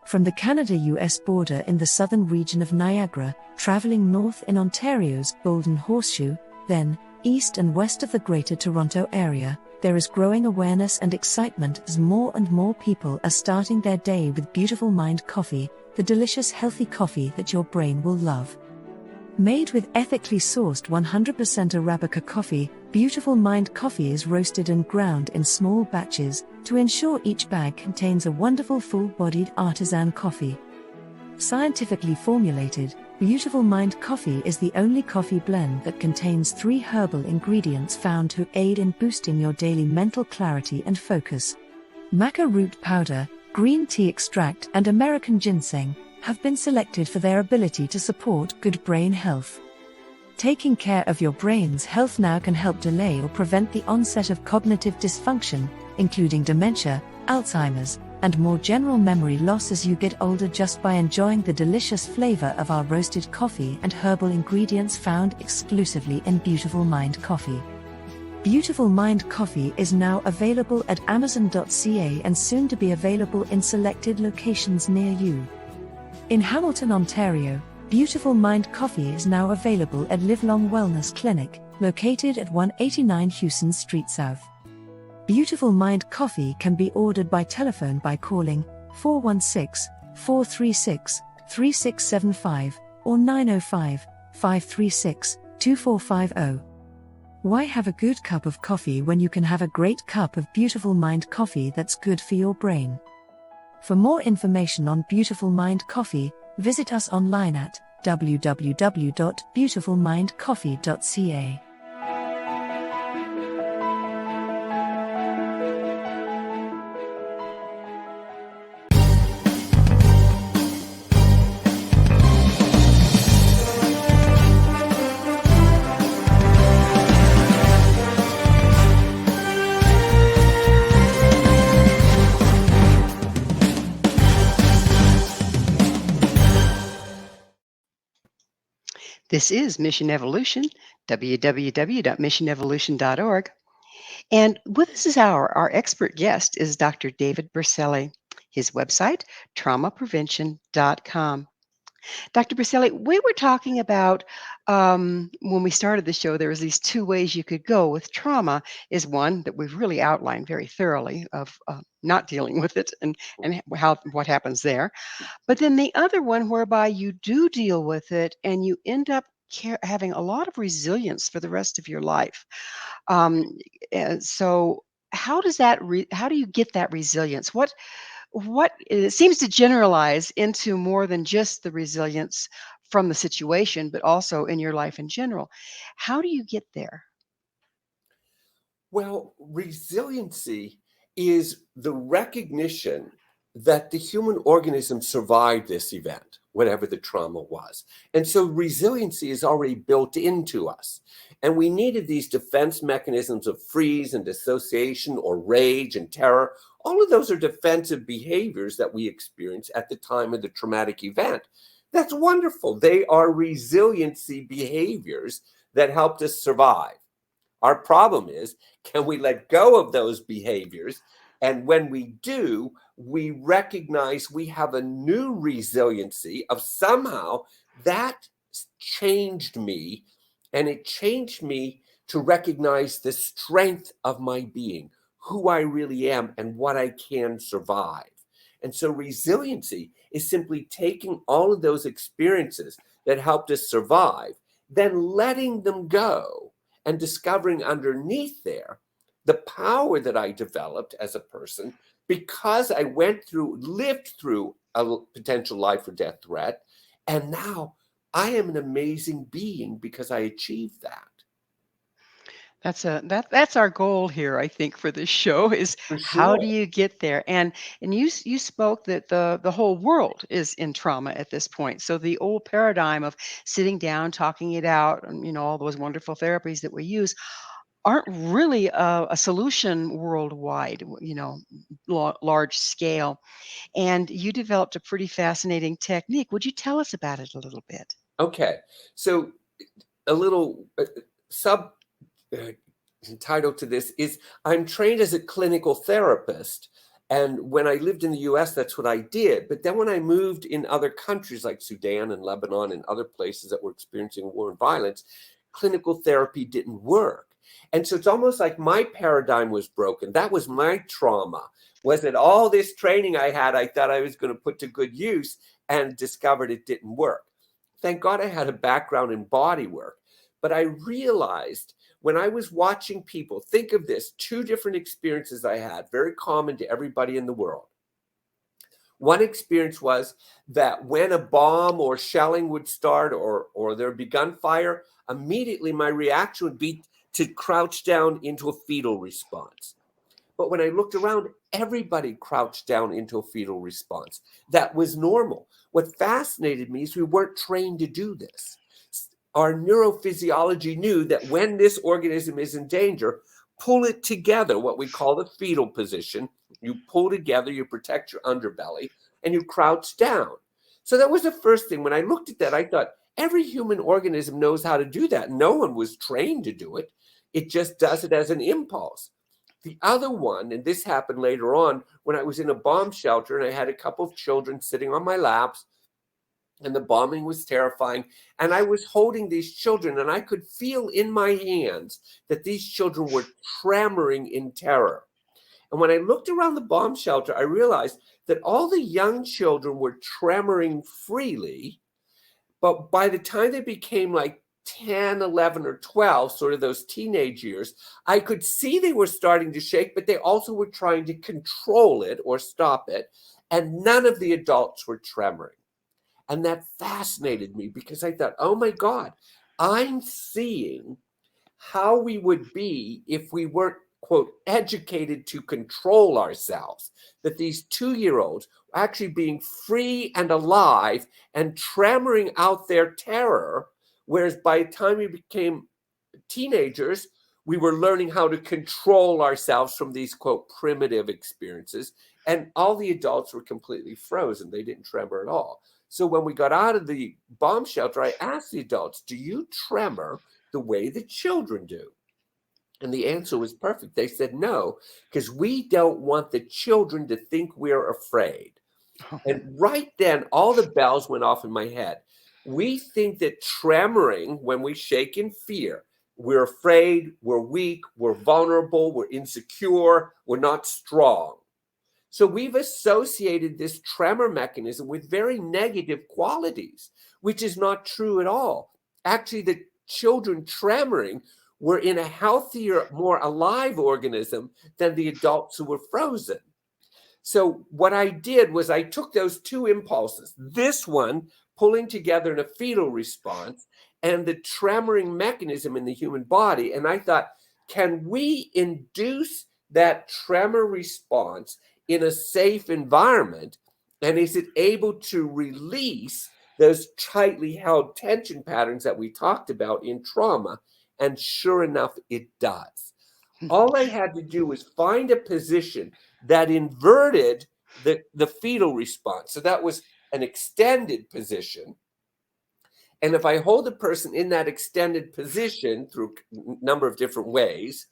From the Canada-US border in the southern region of Niagara, traveling north in Ontario's Golden Horseshoe, then east and west of the Greater Toronto Area, there is growing awareness and excitement as more and more people are starting their day with Beautiful Mind coffee, the delicious healthy coffee that your brain will love. Made with ethically sourced 100% Arabica coffee, Beautiful Mind coffee is roasted and ground in small batches to ensure each bag contains a wonderful full-bodied artisan coffee. Scientifically formulated, Beautiful Mind coffee is the only coffee blend that contains 3 herbal ingredients found to aid in boosting your daily mental clarity and focus. Maca root powder, green tea extract, and American ginseng have been selected for their ability to support good brain health. Taking care of your brain's health now can help delay or prevent the onset of cognitive dysfunction, including dementia, Alzheimer's, and more general memory loss as you get older just by enjoying the delicious flavor of our roasted coffee and herbal ingredients found exclusively in Beautiful Mind Coffee. Beautiful Mind Coffee is now available at Amazon.ca and soon to be available in selected locations near you. In Hamilton, Ontario, Beautiful Mind Coffee is now available at Livelong Wellness Clinic, located at 189 Hewson Street South. Beautiful Mind Coffee can be ordered by telephone by calling 416-436-3675 or 905-536-2450. Why have a good cup of coffee when you can have a great cup of Beautiful Mind Coffee that's good for your brain? For more information on Beautiful Mind Coffee, visit us online at www.beautifulmindcoffee.ca. This is Mission Evolution, www.missionevolution.org. And with us this hour, our expert guest is Dr. David Berceli. His website, traumaprevention.com. Dr. Berceli, we were talking about when we started the show, there was these two ways you could go with trauma. Is one that we've really outlined very thoroughly of not dealing with it and what happens there. But then the other one whereby you do deal with it and you end up having a lot of resilience for the rest of your life. So how does that? How do you get that resilience? What it seems to generalize into more than just the resilience from the situation, but also in your life in general. How do you get there? Well, resiliency is the recognition that the human organism survived this event, whatever the trauma was. And so resiliency is already built into us. And we needed these defense mechanisms of freeze and dissociation or rage and terror. All of those are defensive behaviors that we experience at the time of the traumatic event. That's wonderful. They are resiliency behaviors that helped us survive. Our problem is, can we let go of those behaviors? And when we do, we recognize we have a new resiliency of somehow that changed me. And it changed me to recognize the strength of my being, who I really am, and what I can survive. And so resiliency is simply taking all of those experiences that helped us survive, then letting them go and discovering underneath there the power that I developed as a person because I lived through a potential life or death threat. And now I am an amazing being because I achieved that. That's our goal here, I think, for this show is For how do sure. you get there? And you spoke that the whole world is in trauma at this point. So the old paradigm of sitting down, talking it out, and all those wonderful therapies that we use aren't really a solution worldwide, large scale. And you developed a pretty fascinating technique. Would you tell us about it a little bit? Okay. So a little title to this is I'm trained as a clinical therapist. And when I lived in the US, that's what I did. But then when I moved in other countries like Sudan and Lebanon and other places that were experiencing war and violence, clinical therapy didn't work. And so it's almost like my paradigm was broken. That was my trauma, was that all this training I had, I thought I was going to put to good use and discovered it didn't work. Thank God I had a background in body work. But I realized when I was watching people, think of this, two different experiences I had, very common to everybody in the world. One experience was that when a bomb or shelling would start or there'd be gunfire, immediately my reaction would be to crouch down into a fetal response. But when I looked around, everybody crouched down into a fetal response. That was normal. What fascinated me is we weren't trained to do this. Our neurophysiology knew that when this organism is in danger, pull it together, what we call the fetal position. You pull together, you protect your underbelly, and you crouch down. So that was the first thing. When I looked at that, I thought every human organism knows how to do that. No one was trained to do it. It just does it as an impulse. The other one, and this happened later on when I was in a bomb shelter and I had a couple of children sitting on my laps, and the bombing was terrifying. And I was holding these children, and I could feel in my hands that these children were tremoring in terror. And when I looked around the bomb shelter, I realized that all the young children were tremoring freely. But by the time they became like 10, 11, or 12, sort of those teenage years, I could see they were starting to shake, but they also were trying to control it or stop it. And none of the adults were tremoring. And that fascinated me because I thought, oh my God, I'm seeing how we would be if we weren't, quote, educated to control ourselves. That these 2-year-olds were actually being free and alive and tremoring out their terror. Whereas by the time we became teenagers, we were learning how to control ourselves from these, quote, primitive experiences. And all the adults were completely frozen. They didn't tremor at all. So when we got out of the bomb shelter, I asked the adults, do you tremor the way the children do? And the answer was perfect. They said no, because we don't want the children to think we're afraid. And right then, all the bells went off in my head. We think that tremoring, when we shake in fear, we're afraid, we're weak, we're vulnerable, we're insecure, we're not strong. So we've associated this tremor mechanism with very negative qualities, which is not true at all. Actually, the children tremoring were in a healthier, more alive organism than the adults who were frozen. So what I did was I took those two impulses, this one pulling together in a fetal response and the tremoring mechanism in the human body, and I thought, can we induce that tremor response in a safe environment? And is it able to release those tightly held tension patterns that we talked about in trauma? And sure enough, it does. All I had to do was find a position that inverted the fetal response. So that was an extended position. And if I hold the person in that extended position through a number of different ways,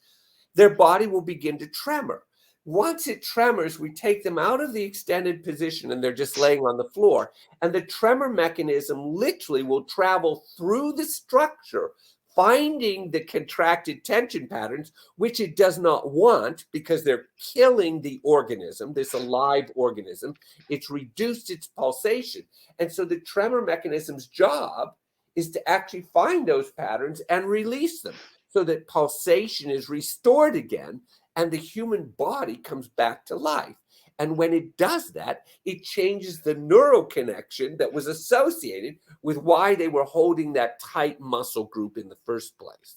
their body will begin to tremor. Once it tremors, we take them out of the extended position and they're just laying on the floor. And the tremor mechanism literally will travel through the structure, finding the contracted tension patterns, which it does not want because they're killing the organism, this alive organism. It's reduced its pulsation. And so the tremor mechanism's job is to actually find those patterns and release them so that pulsation is restored again and the human body comes back to life. And when it does that, it changes the neural connection that was associated with why they were holding that tight muscle group in the first place.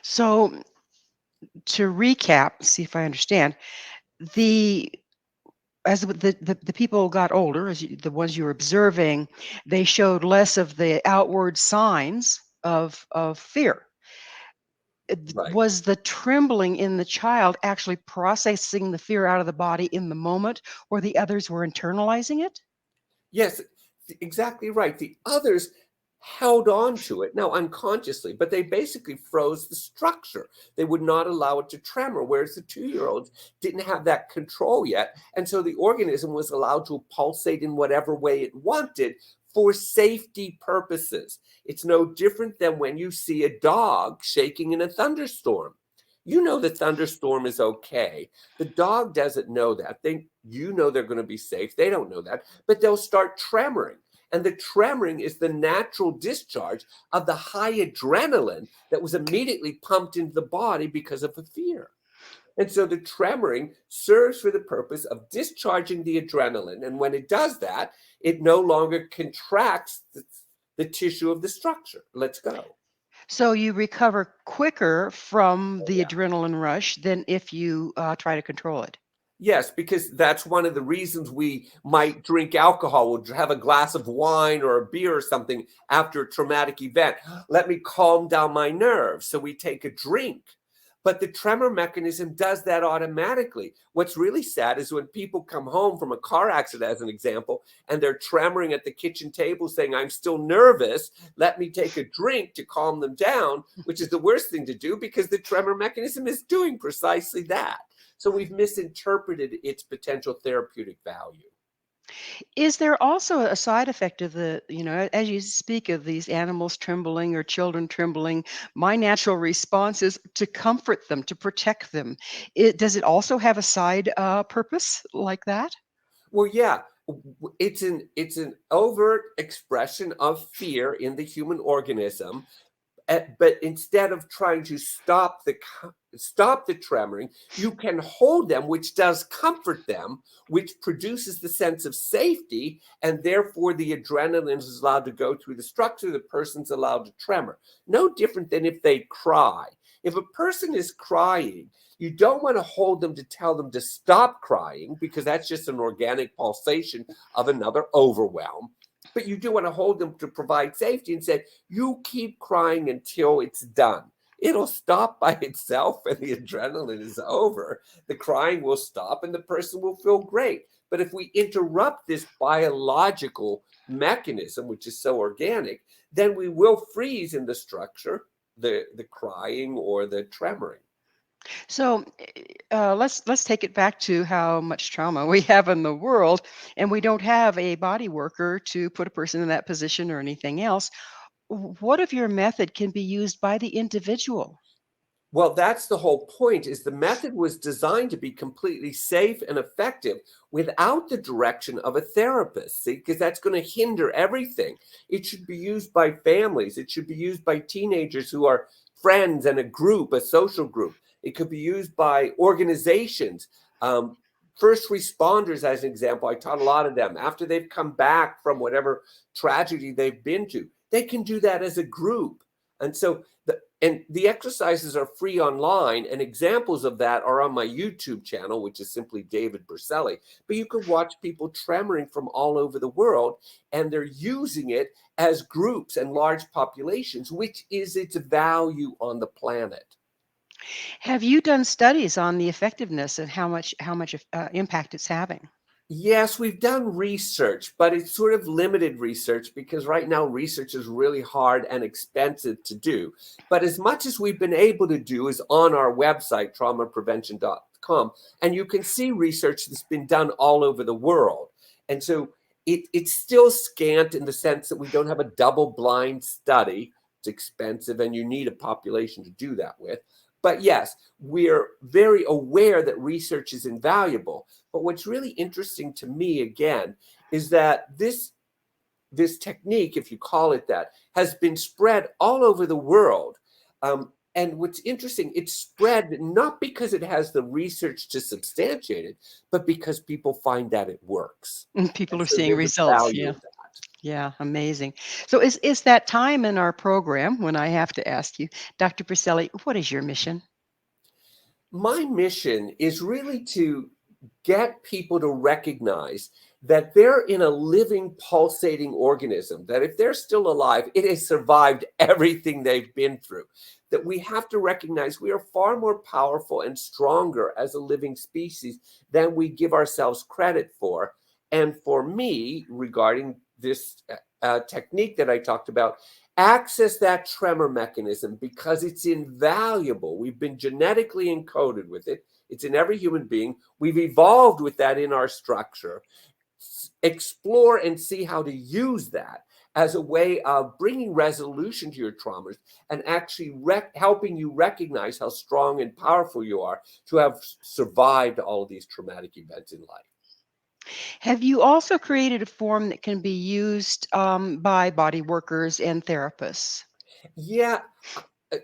So to recap, see if I understand, as the people got older, the ones you were observing, they showed less of the outward signs of fear. Right. Was the trembling in the child actually processing the fear out of the body in the moment, or the others were internalizing it? Yes, exactly right. The others held on to it, now unconsciously, but they basically froze the structure. They would not allow it to tremor, whereas the 2-year-olds didn't have that control yet. And so the organism was allowed to pulsate in whatever way it wanted for safety purposes. It's no different than when you see a dog shaking in a thunderstorm. You know the thunderstorm is okay. The dog doesn't know that. You know they're going to be safe. They don't know that, but they'll start tremoring. And the tremoring is the natural discharge of the high adrenaline that was immediately pumped into the body because of the fear. And so the tremoring serves for the purpose of discharging the adrenaline. And when it does that, it no longer contracts the tissue of the structure. Let's go. So you recover quicker from the adrenaline rush than if you try to control it. Yes, because that's one of the reasons we might drink alcohol. We'll have a glass of wine or a beer or something after a traumatic event. Let me calm down my nerves. So we take a drink. But the tremor mechanism does that automatically. What's really sad is when people come home from a car accident, as an example, and they're tremoring at the kitchen table saying, I'm still nervous, let me take a drink to calm them down, which is the worst thing to do because the tremor mechanism is doing precisely that. So we've misinterpreted its potential therapeutic value. Is there also a side effect of as you speak of these animals trembling or children trembling, my natural response is to comfort them, to protect them. Does it also have a side purpose like that? Well, yeah, it's an overt expression of fear in the human organism. But instead of trying to stop the tremoring, you can hold them, which does comfort them, which produces the sense of safety, and therefore the adrenaline is allowed to go through the structure. The person's allowed to tremor. No different than if they cry. If a person is crying, you don't want to hold them to tell them to stop crying because that's just an organic pulsation of another overwhelm. But you do want to hold them to provide safety and say, you keep crying until it's done. It'll stop by itself and the adrenaline is over. The crying will stop and the person will feel great. But if we interrupt this biological mechanism, which is so organic, then we will freeze in the structure, the crying or the tremoring. So let's take it back to how much trauma we have in the world, and we don't have a body worker to put a person in that position or anything else. What if your method can be used by the individual? Well, that's the whole point, is the method was designed to be completely safe and effective without the direction of a therapist, see, because that's going to hinder everything. It should be used by families. It should be used by teenagers who are friends and a group, a social group. It could be used by organizations. First responders, as an example, I taught a lot of them. After they've come back from whatever tragedy they've been to, they can do that as a group. And so the exercises are free online, and examples of that are on my YouTube channel, which is simply David Berceli. But you can watch people tremoring from all over the world, and they're using it as groups and large populations, which is its value on the planet. Have you done studies on the effectiveness and how much impact it's having? Yes, we've done research, but it's sort of limited research because right now research is really hard and expensive to do. But as much as we've been able to do is on our website, traumaprevention.com, and you can see research that's been done all over the world. And so it's still scant in the sense that we don't have a double-blind study. It's expensive, and you need a population to do that with. But yes, we're very aware that research is invaluable. But what's really interesting to me, again, is that this technique, if you call it that, has been spread all over the world. And what's interesting, it's spread not because it has the research to substantiate it, but because people find that it works. People are So seeing there's a results. value Yeah. of that. Yeah, amazing. So is that time in our program when I have to ask you, Dr. Berceli, what is your mission? My mission is really to get people to recognize that they're in a living, pulsating organism, that if they're still alive, it has survived everything they've been through. That we have to recognize we are far more powerful and stronger as a living species than we give ourselves credit for. And for me, regarding this technique that I talked about, access that tremor mechanism because it's invaluable. We've been genetically encoded with it. It's in every human being. We've evolved with that in our structure. Explore and see how to use that as a way of bringing resolution to your traumas and actually helping you recognize how strong and powerful you are to have survived all of these traumatic events in life. Have you also created a form that can be used by body workers and therapists? Yeah,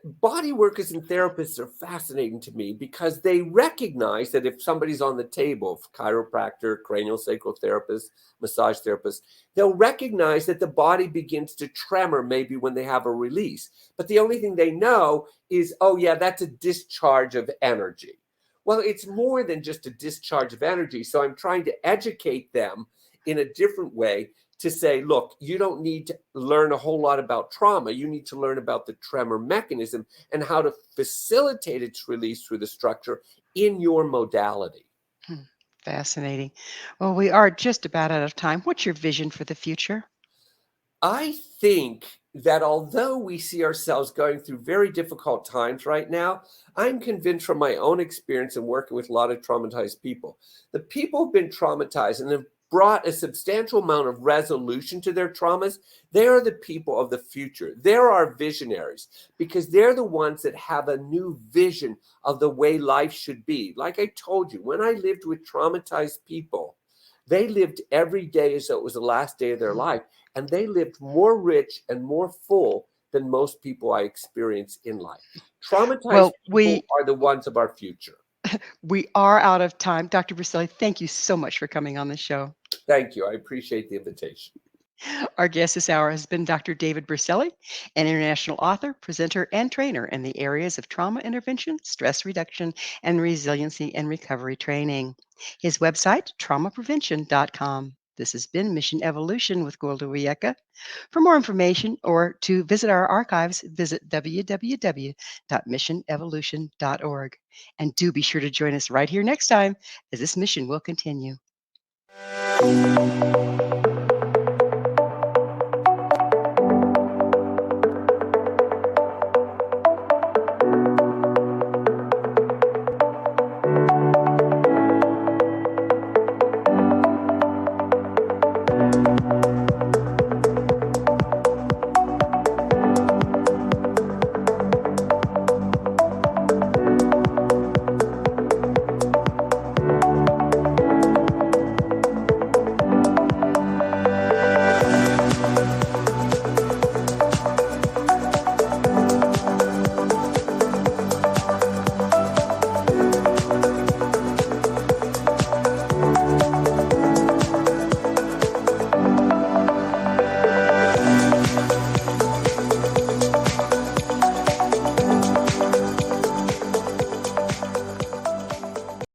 body workers and therapists are fascinating to me because they recognize that if somebody's on the table, chiropractor, craniosacral therapist, massage therapist, they'll recognize that the body begins to tremor maybe when they have a release. But the only thing they know is, oh yeah, that's a discharge of energy. Well, it's more than just a discharge of energy. So I'm trying to educate them in a different way to say, look, you don't need to learn a whole lot about trauma. You need to learn about the tremor mechanism and how to facilitate its release through the structure in your modality. Fascinating. Well, we are just about out of time. What's your vision for the future? I think that although we see ourselves going through very difficult times right now, I'm convinced from my own experience in working with a lot of traumatized people, the people who've been traumatized and have brought a substantial amount of resolution to their traumas, they are the people of the future. They're our visionaries because they're the ones that have a new vision of the way life should be. Like I told you, when I lived with traumatized people, they lived every day as though it was the last day of their life. And they lived more rich and more full than most people I experience in life. Traumatized people are the ones of our future. We are out of time. Dr. Berceli, thank you so much for coming on the show. Thank you. I appreciate the invitation. Our guest this hour has been Dr. David Berceli, an international author, presenter, and trainer in the areas of trauma intervention, stress reduction, and resiliency and recovery training. His website, traumaprevention.com. This has been Mission Evolution with Gwilda Wiyaka. For more information or to visit our archives, visit www.missionevolution.org. And do be sure to join us right here next time as this mission will continue.